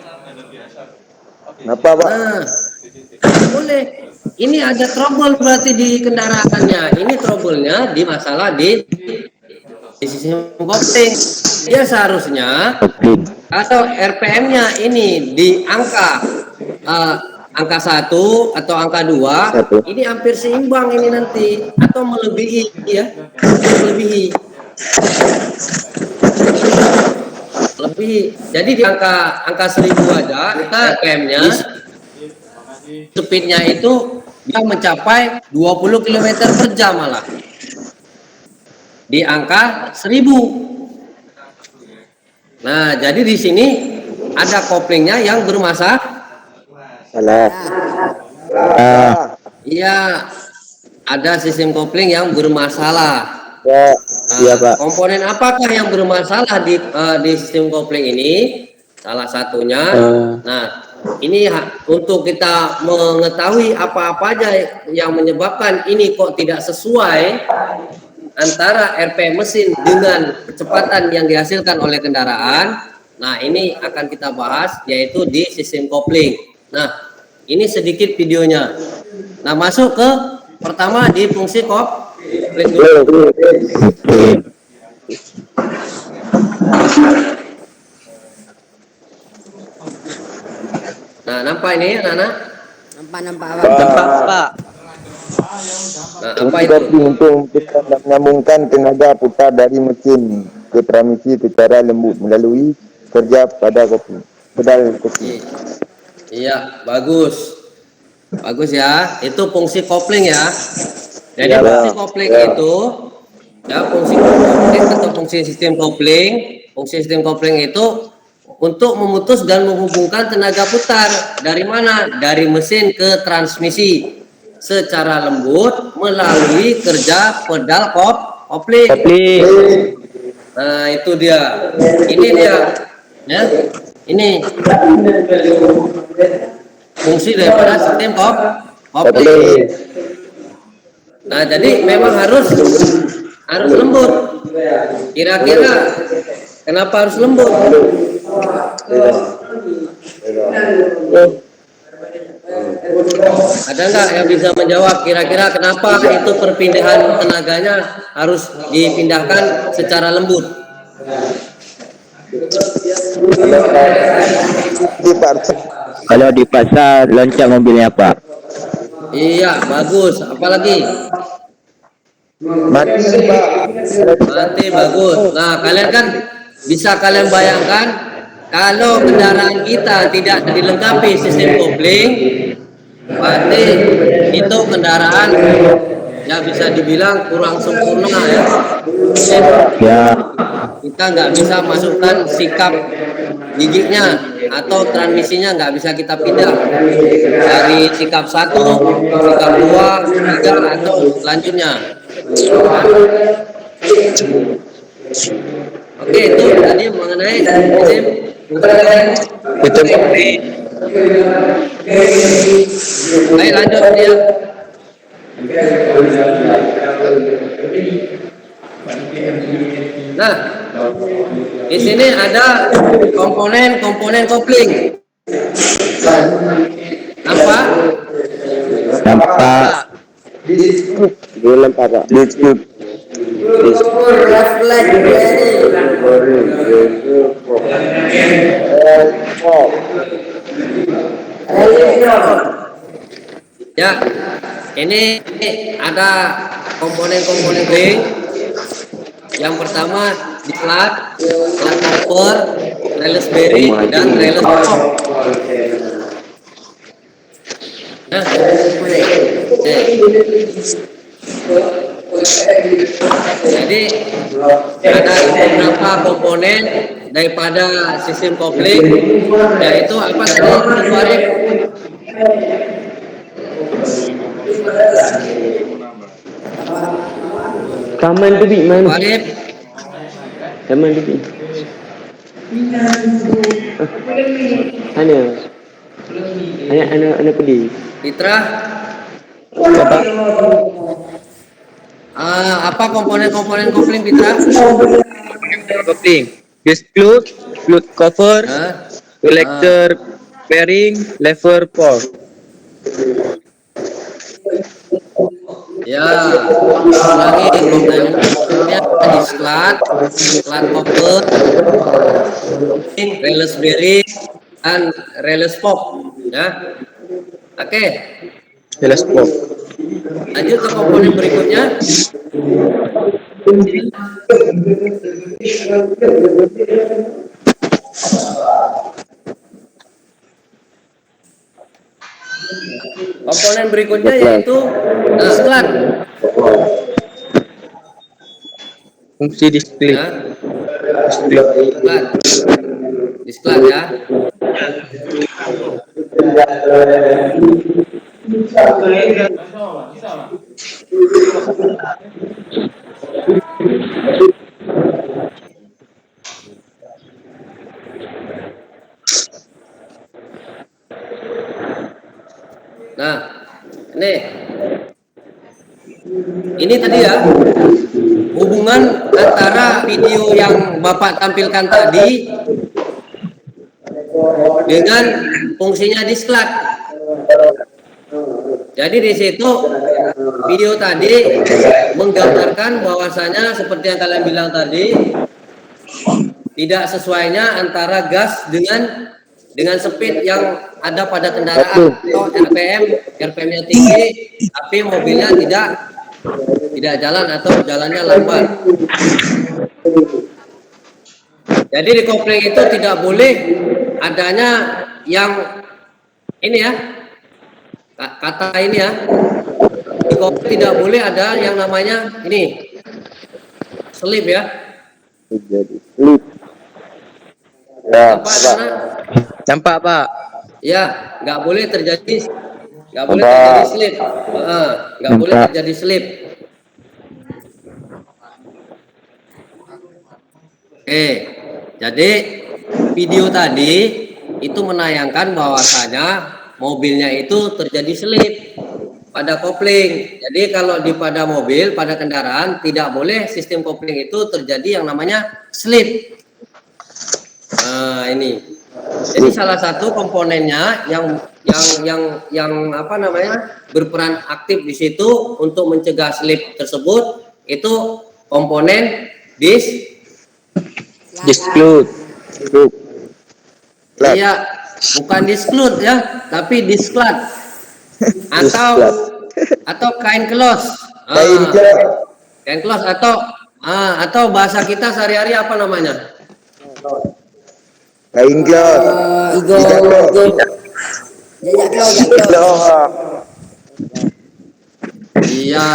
Kenapa Pak? Nah, tidak boleh. Ini ada trouble berarti di kendaraannya. Ini trouble-nya di masalah di sistem kopling. dia seharusnya atau RPM-nya ini di angka 1 atau angka 2 ini hampir seimbang ini nanti atau melebihi ya, melebihi. Jadi di angka 1000 aja kita RPM-nya speednya itu dia mencapai 20 km per jam malah di angka 1000. Nah, jadi di sini ada koplingnya yang bermasalah. Iya, ada sistem kopling yang bermasalah. Iya, Pak. Komponen apakah yang bermasalah di sistem kopling ini? Salah satunya. Nah, ini untuk kita mengetahui apa-apa aja yang menyebabkan ini kok tidak sesuai antara RPM mesin dengan kecepatan yang dihasilkan oleh kendaraan. Nah, ini akan kita bahas yaitu di sistem kopling. Nah, ini sedikit videonya. Nah, masuk ke pertama di fungsi kopling dulu. Nah, nampak ini anak-anak? Nampak Pak. Nah, apa itu? Untuk kita menyambungkan tenaga putar dari mesin ke transmisi secara lembut melalui kerja pada pedal kopi. Iya, bagus. Bagus ya. Itu fungsi kopling ya. Jadi Ya, fungsi kopling itu ya, fungsi kopling atau fungsi sistem kopling. Fungsi sistem kopling itu untuk memutus dan menghubungkan tenaga putar dari mana? Dari mesin ke transmisi secara lembut melalui kerja pedal kopling. Nah, itu dia. Ini dia. Ya. Ini fungsi daripada sistem kopling. Nah, jadi memang harus lembut. Kira-kira kenapa harus lembut? Ada nggak yang bisa menjawab kira-kira kenapa itu perpindahan tenaganya harus dipindahkan secara lembut? Kalau dipaksa loncat mobilnya, Pak. Iya, bagus. Apalagi? Mati, Pak. Mati, bagus. Nah, kalian kan bisa kalian bayangkan kalau kendaraan kita tidak dilengkapi sistem kopling, berarti itu kendaraan ya bisa dibilang kurang sempurna ya. Ya. Kita nggak bisa masukkan sikap giginya atau transmisinya nggak bisa kita pindah dari sikap 1, sikap 2, 3 atau selanjutnya. Oke, itu tadi mengenai sistem Itu baik, lanjut dia. Nah, di sini ada komponen kopling. Nampak? belum, Pak. Ya, ini ada komponen-komponen kopling. Yang pertama di plat, cover, release bearing, dan release top. Nah, jadi ada beberapa komponen daripada sistem kopling, yaitu apa tadi Farid? Kaman tu big man. Farid, Kaman tu big. Ana pergi. Fitra, apa komponen-komponen kopling Fitra? Kopling. Disc flute, flute cover, collector bearing, lever port. Ya, ulangi komponen sistemnya disklat, sklat koper, release bearing, dan release pop. Ya, oke. Teleskop. Lanjut ke komponen berikutnya. Komponen berikutnya yaitu disklat. Fungsi disklit. Ya. Disklat. Disklat ya. Nah, ini tadi ya hubungan antara video yang Bapak tampilkan tadi dengan fungsinya disklat. Jadi di situ video tadi menggambarkan bahwasanya seperti yang kalian bilang tadi, tidak sesuainya antara gas dengan speed yang ada pada kendaraan atau RPM-nya tinggi, tapi mobilnya tidak jalan atau jalannya lambat. Jadi di kopling itu tidak boleh adanya yang ini ya, kata ini ya, di kopling tidak boleh ada yang namanya ini selip ya. Jadi slip. Ya, Apa sana? Campak, Pak. Ya, nggak boleh terjadi slip. Nggak boleh terjadi slip. Oke, jadi video tadi itu menayangkan bahwasanya mobilnya itu terjadi slip pada kopling. Jadi kalau pada mobil, pada kendaraan tidak boleh sistem kopling itu terjadi yang namanya slip. Nah, ini. Jadi salah satu komponennya yang apa namanya berperan aktif di situ untuk mencegah slip tersebut itu komponen Disklut. Iya, bukan disklut ya, tapi disklat atau kain close. Kain close atau bahasa kita sehari-hari apa namanya? kain gelas. Iya,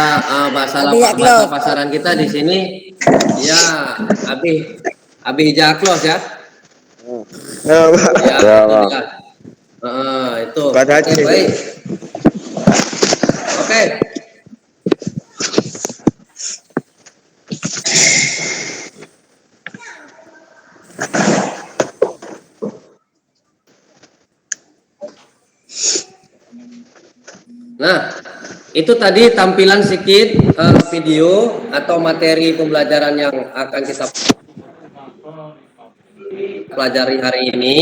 bahasa pasaran kita di sini, ya, abi jaklos ya. Ya, itu. Oke, baik. Oke. Nah, itu tadi tampilan sedikit video atau materi pembelajaran yang akan kita pelajari hari ini.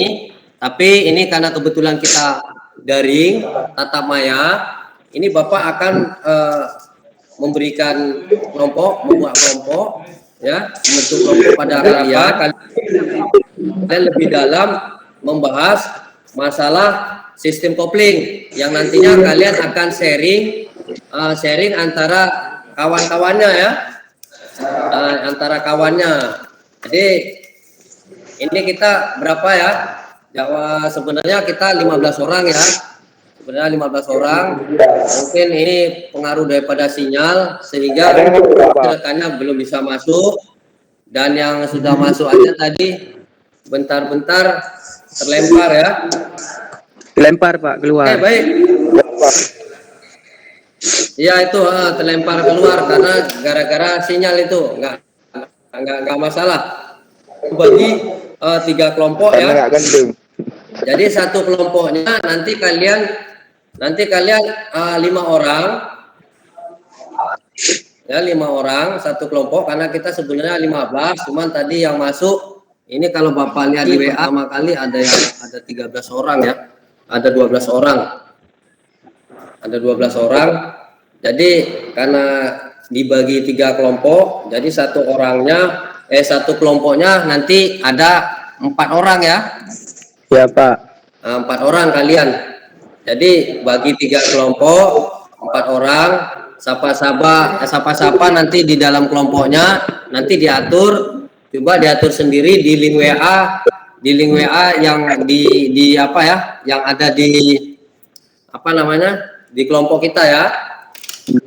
Tapi ini karena kebetulan kita daring tatap maya, ini Bapak akan memberikan membuat kelompok, ya, membentuk kelompok pada kalian lebih dalam membahas masalah sistem kopling yang nantinya kalian akan sharing antara kawan-kawannya ya, antara kawannya. Jadi ini kita berapa ya? Sebenarnya kita 15 orang ya. Sebenarnya 15 orang. Mungkin ini pengaruh daripada sinyal sehingga rekannya belum bisa masuk, dan yang sudah masuk aja tadi bentar-bentar terlempar ya. Dilempar, Pak, keluar. Baik. Ya itu terlempar keluar karena gara-gara sinyal itu nggak masalah. Bagi 3 kelompok ya. Jadi satu kelompoknya nanti kalian 5 orang ya, 5 orang satu kelompok karena kita sebenarnya 15, cuman tadi yang masuk ini kalau Bapak lihat di WA sama kali ada 13 orang ya. Ada 12 orang. Ada 12 orang. Jadi karena dibagi 3 kelompok. Jadi satu kelompoknya nanti ada 4 orang ya. Ya Pak. Nah, 4 orang kalian. Jadi bagi 3 kelompok, 4 orang. Sapa-sapa nanti di dalam kelompoknya nanti diatur. Coba diatur sendiri di link WA, yang di apa ya, yang ada di apa namanya, di kelompok kita ya,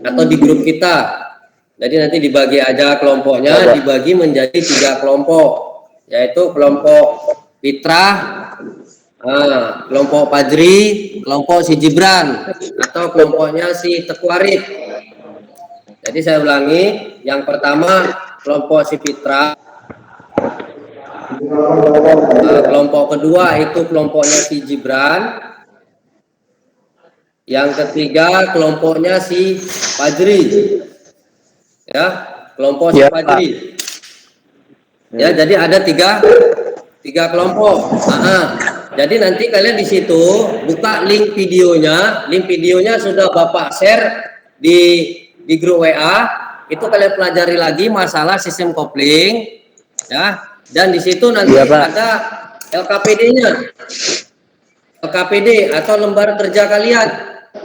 atau di grup kita. Jadi nanti dibagi aja kelompoknya, dibagi menjadi 3 kelompok, yaitu kelompok Fitrah, kelompok Fajri, kelompok si Gibran, atau kelompoknya si Teguh Arif. Jadi saya ulangi, yang pertama kelompok si Fitrah, kelompok kedua itu kelompoknya si Gibran, yang ketiga kelompoknya si Fajri, ya, kelompok si Fajri. Ya, jadi ada tiga kelompok. Jadi nanti kalian di situ buka link videonya sudah Bapak share di grup WA. Itu kalian pelajari lagi masalah sistem kopling, ya. Dan di situ nanti ada LKPD-nya, LKPD atau lembar kerja kalian.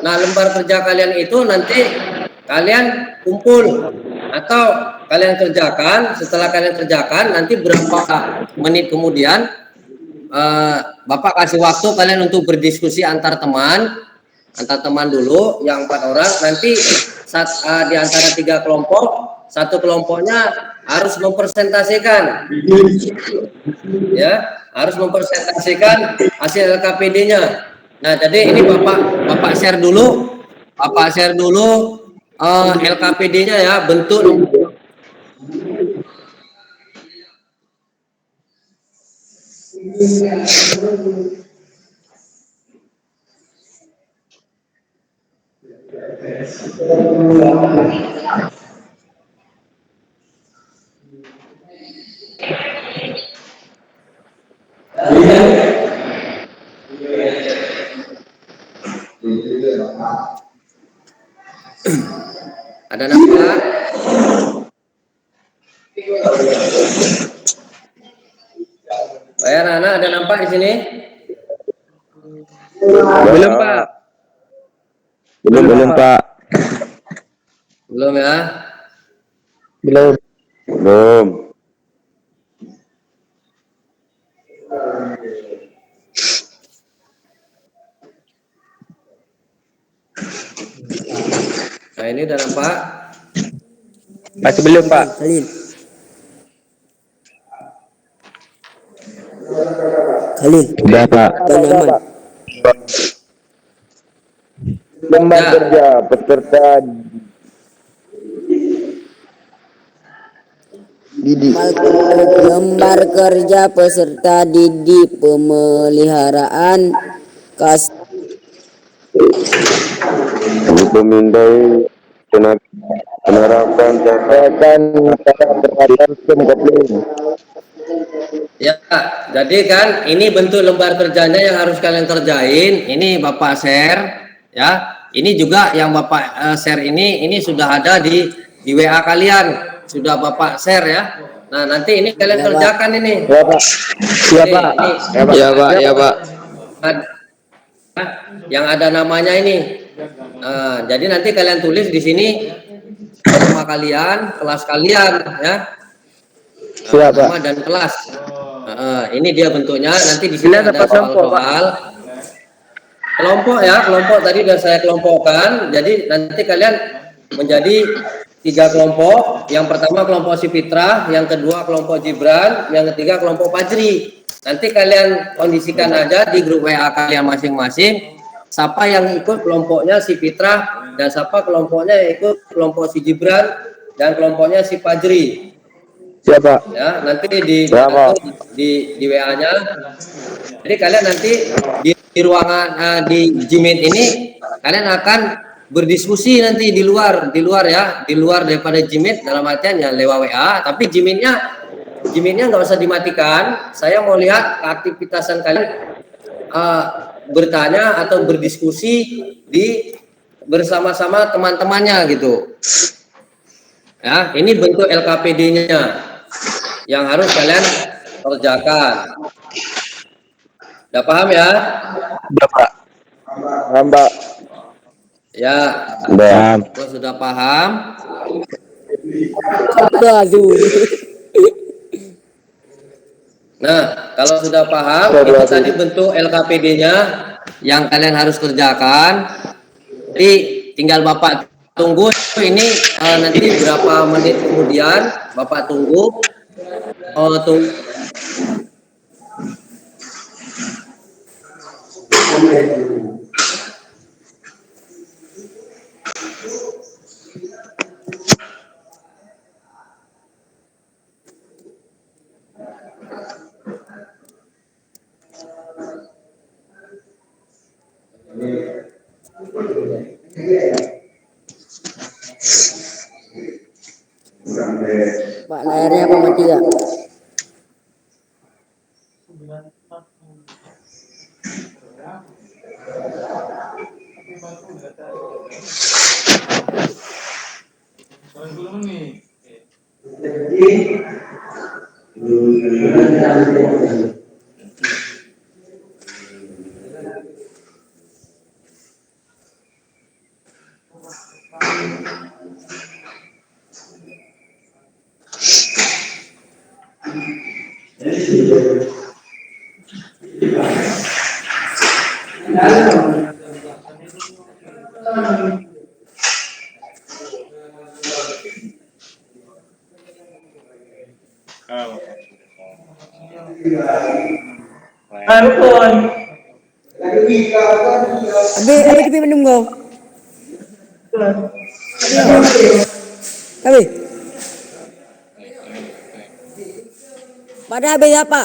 Nah, lembar kerja kalian itu nanti kalian kumpul atau kalian kerjakan. Setelah kalian kerjakan, nanti berapa menit kemudian Bapak kasih waktu kalian untuk berdiskusi antar teman dulu, yang 4 orang. Nanti di antara 3 kelompok, satu kelompoknya harus mempresentasikan, ya, harus mempresentasikan hasil LKPD-nya. Nah, jadi ini Bapak share dulu, LKPD-nya ya, bentuk. Ada nampak? Bayar anak ada nampak di sini? Belum Pak. Belum Pak. Belum ya? Belum. Nah, ini udah nampak? Masih belum Pak. Khalil. Udah Pak. Tanaman. Lembar kerja peserta didik. Lembar kerja peserta didik pemeliharaan kas Memindai penerapan catatan terhadap sistem kopling. Ya, jadi kan ini bentuk lembar kerjanya yang harus kalian kerjain. Ini Bapak share, ya. Ini juga yang Bapak share ini sudah ada di WA kalian, sudah Bapak share ya. Nah, nanti ini kalian kerjakan ini. Ya Pak. Siapa? Ya Pak. Yang ada namanya ini. Jadi nanti kalian tulis di sini nama kalian, kelas kalian, ya. Nama dan kelas. Ini dia bentuknya. Nanti di sini ada soal-soal. Kelompok ya, kelompok tadi sudah saya kelompokkan. Jadi nanti kalian menjadi 3 kelompok. Yang pertama kelompok si Fitrah, yang kedua kelompok Gibran, yang ketiga kelompok Fajri. Nanti kalian kondisikan aja di grup WA kalian masing-masing. Siapa yang ikut kelompoknya si Fitrah dan siapa kelompoknya yang ikut kelompok si Gibran dan kelompoknya si Fajri. Siapa? Ya, nanti di WA-nya. Jadi kalian nanti di ruangan di Gmeet ini kalian akan berdiskusi nanti di luar ya, di luar daripada Gmeet, dalam artian ya lewat WA, tapi Gmeet-nya nggak usah dimatikan. Saya mau lihat aktivitasan kalian bertanya atau berdiskusi bersama-sama teman-temannya gitu. Ya, ini bentuk LKPD-nya yang harus kalian kerjakan. Udah paham ya? Udah, Pak. Paham, Pak. Ya, Udah. kalau sudah paham, Bazu. nah kalau sudah paham, itu tadi bentuk LKPD-nya yang kalian harus kerjakan. Jadi tinggal Bapak tunggu ini nanti berapa menit kemudian Bapak tunggu. Tunggu. Pak, layarnya apa mati gak? Abi tapi minum kau. Abi. Pada habis apa?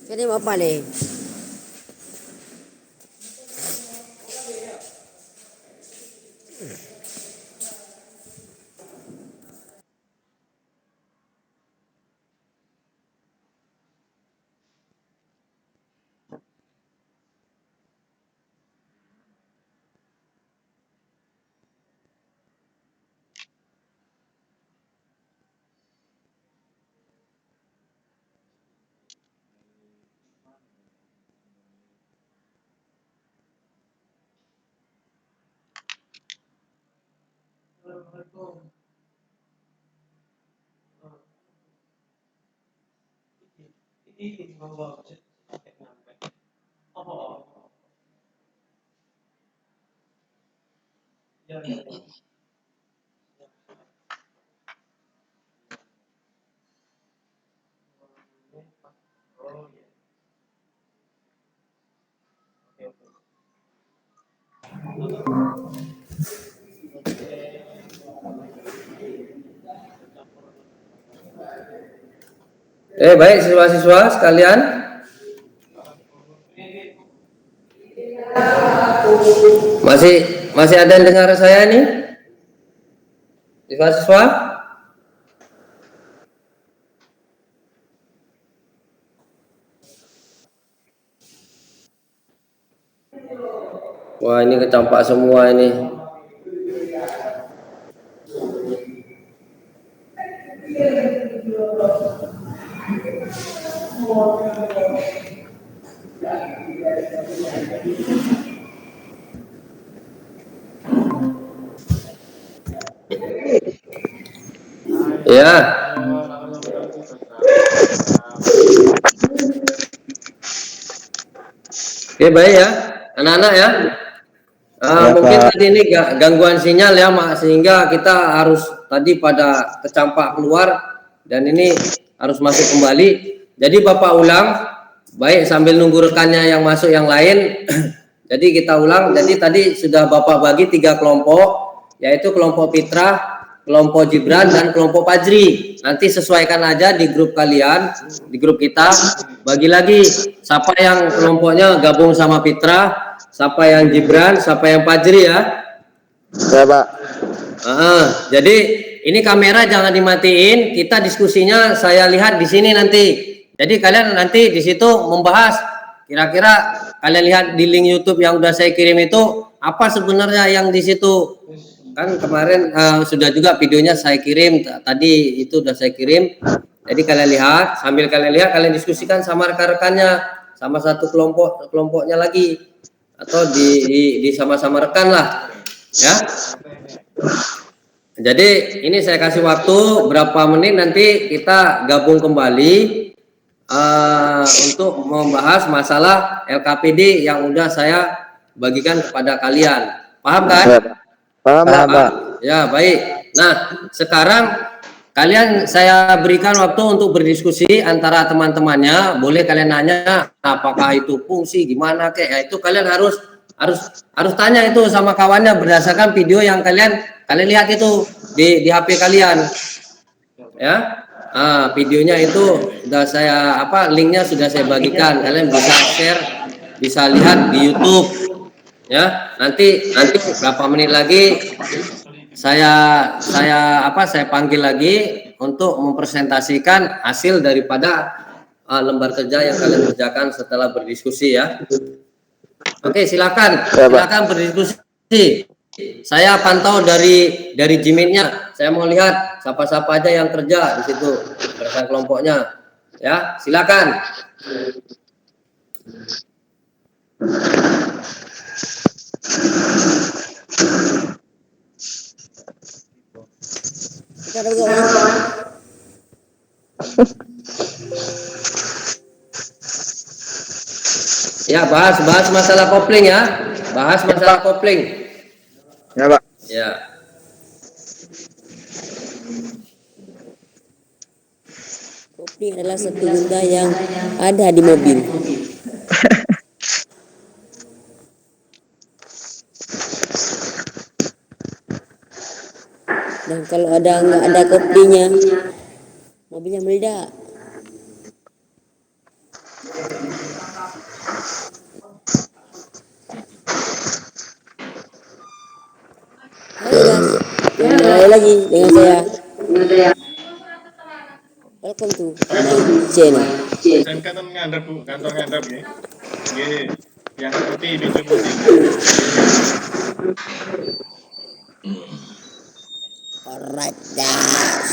Jadi apa nih? Baik siswa-siswa sekalian. Masih ada yang dengar saya nih? Siswa-siswa? Wah, ini kecampak semua ini. Ya. Oke, baik ya, anak-anak ya. Mungkin Pak. tadi ini gangguan sinyal ya, sehingga kita harus tadi pada kecampak keluar dan ini harus masuk kembali. Jadi Bapak ulang, baik sambil nunggu rekannya yang masuk yang lain. Jadi kita ulang. Jadi tadi sudah Bapak bagi 3 kelompok, yaitu kelompok Fitrah, kelompok Gibran, dan kelompok Fajri. Nanti sesuaikan aja di grup kalian, di grup kita. Bagi lagi, siapa yang kelompoknya gabung sama Fitrah, siapa yang Gibran, siapa yang Fajri ya. Ya, Pak. Jadi ini kamera jangan dimatiin. Kita diskusinya saya lihat di sini nanti. Jadi kalian nanti di situ membahas. Kira-kira kalian lihat di link YouTube yang udah saya kirim itu apa sebenarnya yang di situ. Kan kemarin sudah juga videonya saya kirim, tadi itu udah saya kirim. Jadi kalian lihat, sambil kalian lihat, kalian diskusikan sama rekan-rekannya, sama satu kelompoknya lagi, atau di sama-sama rekan lah, ya. Jadi ini saya kasih waktu berapa menit, nanti kita gabung kembali untuk membahas masalah LKPD yang udah saya bagikan kepada kalian. Paham kan? Paham, Pak. Ya, baik. Nah, sekarang kalian saya berikan waktu untuk berdiskusi antara teman-temannya. Boleh kalian nanya apakah itu fungsi gimana kayak ya, itu kalian harus tanya itu sama kawannya berdasarkan video yang kalian lihat itu di HP kalian. Ya. Videonya itu sudah saya linknya sudah saya bagikan. Kalian bisa share, bisa lihat di YouTube. Ya, nanti berapa menit lagi saya panggil lagi untuk mempresentasikan hasil daripada lembar kerja yang kalian kerjakan setelah berdiskusi ya. Oke, silakan berdiskusi. Saya pantau dari Gmail-nya. Saya mau lihat siapa-siapa aja yang kerja di situ berdasarkan kelompoknya. Ya, silakan. Ya, bahas masalah kopling ya. Bahas masalah kopling. Ya, Pak. Ya. Kopling adalah satu benda yang ada di mobil. Dan kalau nggak ada koplingnya, mobilnya meledak. Halo guys, kembali lagi dengan saya. Welcome to my channel. Dan kantor ngandap Bu, kantor ngandap nggih. Nggih, yang putih baju putih. Alright guys,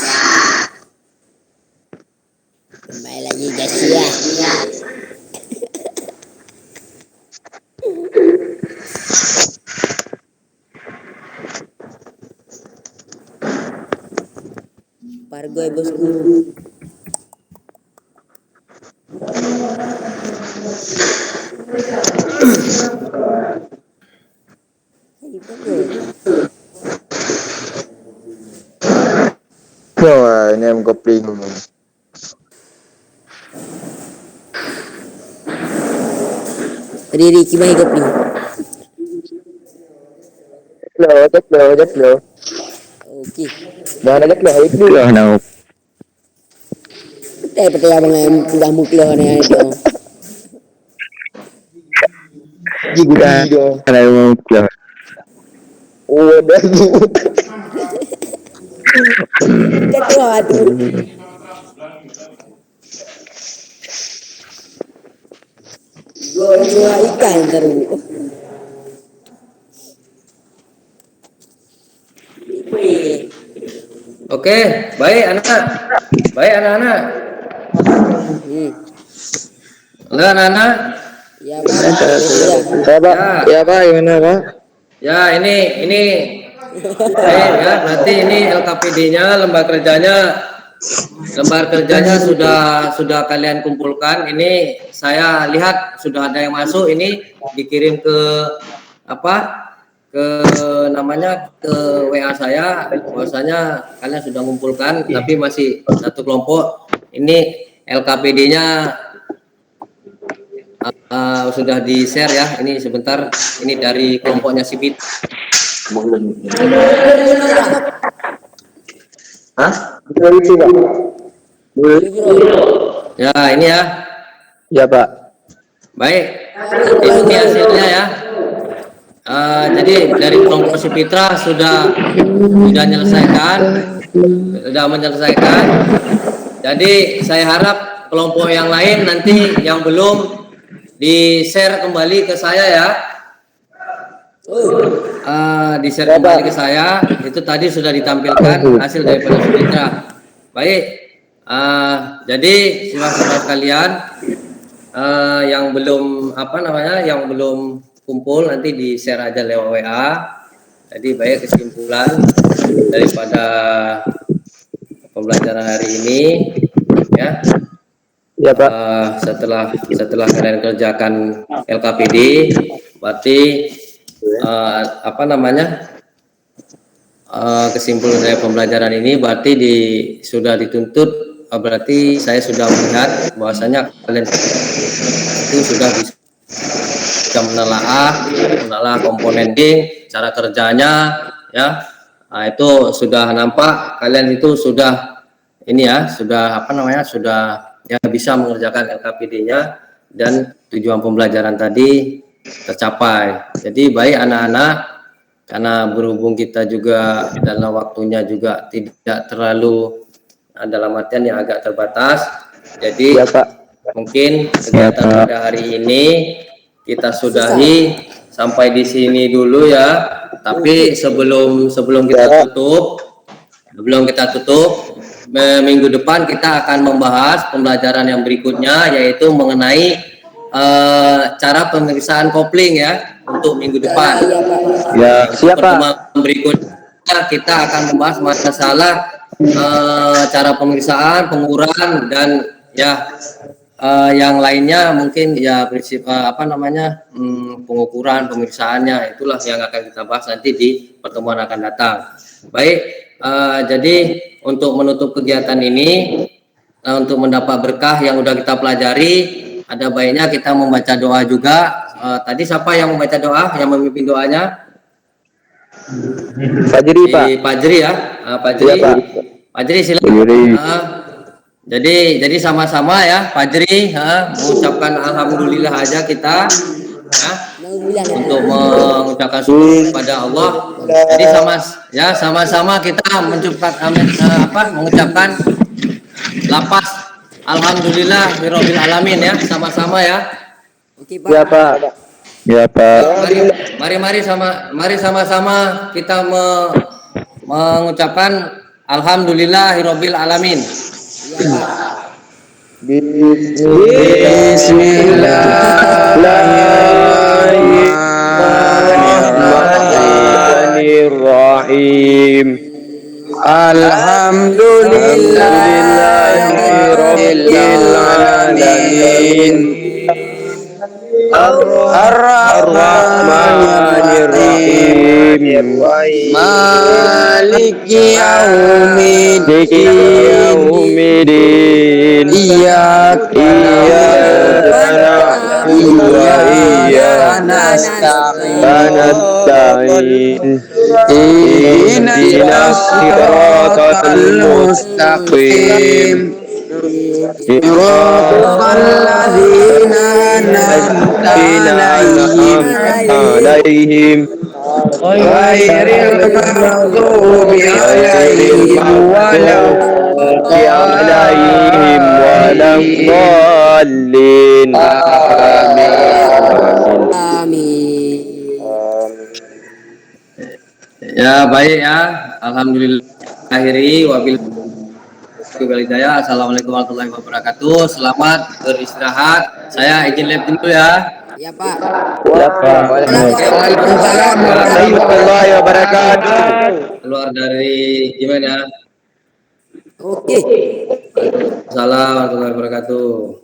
kembali lagi guys ya. Pargoy bosku. Wah, ini yang kopling. Riri kibai kopling. Jeklo. Oke. Mana jeklo itu lah nak. Betul abang yang sudah muklah ni itu. Juga. Kalau mau keluar. Oh, dah. Ketua tu. Gua ikan terus. Oke, baik anak-anak. Halo anak-anak. Ya, Pak. Ya, Pak. Ya, Pak. Gimana, Pak? Ya, ini baik ya. Berarti ini LKPD-nya, lembar kerjanya sudah kalian kumpulkan. Ini saya lihat sudah ada yang masuk. Ini dikirim ke ke WA saya, bahwasanya kalian sudah mengumpulkan, tapi masih satu kelompok. Ini LKPD-nya sudah di share ya. Ini sebentar, ini dari kelompoknya Sipit. Hah? Itu, Pak. Ya, ini ya. Ya, Pak. Baik, ini hasilnya ya. Jadi dari kelompok Sipitra sudah menyelesaikan. Jadi saya harap kelompok yang lain nanti yang belum di share kembali ke saya ya. di-share kembali ke saya. Itu tadi sudah ditampilkan hasil daripada Suditra. Baik, jadi saudara sekalian, yang belum yang belum kumpul nanti di-share aja lewat WA. Jadi baik, kesimpulan daripada pembelajaran hari ini ya. Ya Pak. Setelah kalian kerjakan LKPD, berarti kesimpulan dari pembelajaran ini berarti sudah dituntut, berarti saya sudah melihat bahwasanya kalian itu sudah bisa menelaah komponen cara kerjanya ya. Nah, itu sudah nampak kalian itu sudah sudah ya bisa mengerjakan LKPD-nya dan tujuan pembelajaran tadi tercapai. Jadi baik anak-anak, karena berhubung kita juga dalam waktunya juga tidak terlalu dalam artian yang agak terbatas, jadi mungkin kegiatan pada hari ini kita sudahi sampai di sini dulu ya. Tapi sebelum kita tutup, minggu depan kita akan membahas pembelajaran yang berikutnya, yaitu mengenai cara pemeriksaan kopling ya untuk minggu depan. Ya, siapa? Pertemuan berikutnya kita akan membahas masalah cara pemeriksaan, pengukuran dan ya yang lainnya mungkin ya prinsip pengukuran pemeriksaannya, itulah yang akan kita bahas nanti di pertemuan akan datang. Baik, jadi untuk menutup kegiatan ini, untuk mendapat berkah yang udah kita pelajari, ada baiknya kita membaca doa juga. Tadi siapa yang membaca doa, yang memimpin doanya? Fajri Pak. Fajri ya, Fajri. Ya, Pak. Fajri silakan. Jadi sama-sama ya, Fajri, mengucapkan alhamdulillah aja kita ya, untuk mengucapkan syukur kepada Allah. Jadi sama-sama kita mengucapkan lapas alhamdulillah birabbil alamin ya, sama-sama ya. Oke, Pak. Ya Pak. Ya Pak. Mari sama-sama kita mengucapkan alhamdulillahirabbil alamin. Bismillahirrahmanirrahim. Alhamdulillahirabbil alamin. Ar-Rahmanir-Rahim. Maliki yaumiddin. Iyyaka na'budu wa iyyaka nasta'in. Ihdinas siratal mustaqim. Siratal ladzina an'amta 'alaihim ghairil maghdubi 'alaihim waladdallin. Amin. Ya baik ya, alhamdulillah akhiri wabil hidayah. Assalamualaikum warahmatullahi wabarakatuh. Selamat beristirahat. Saya izin lihat dulu ya. Ya, Pak. Ya Pak. Waalaikumsalam warahmatullahi wabarakatuh. Keluar dari gimana? Oke. Assalamualaikum warahmatullahi wabarakatuh.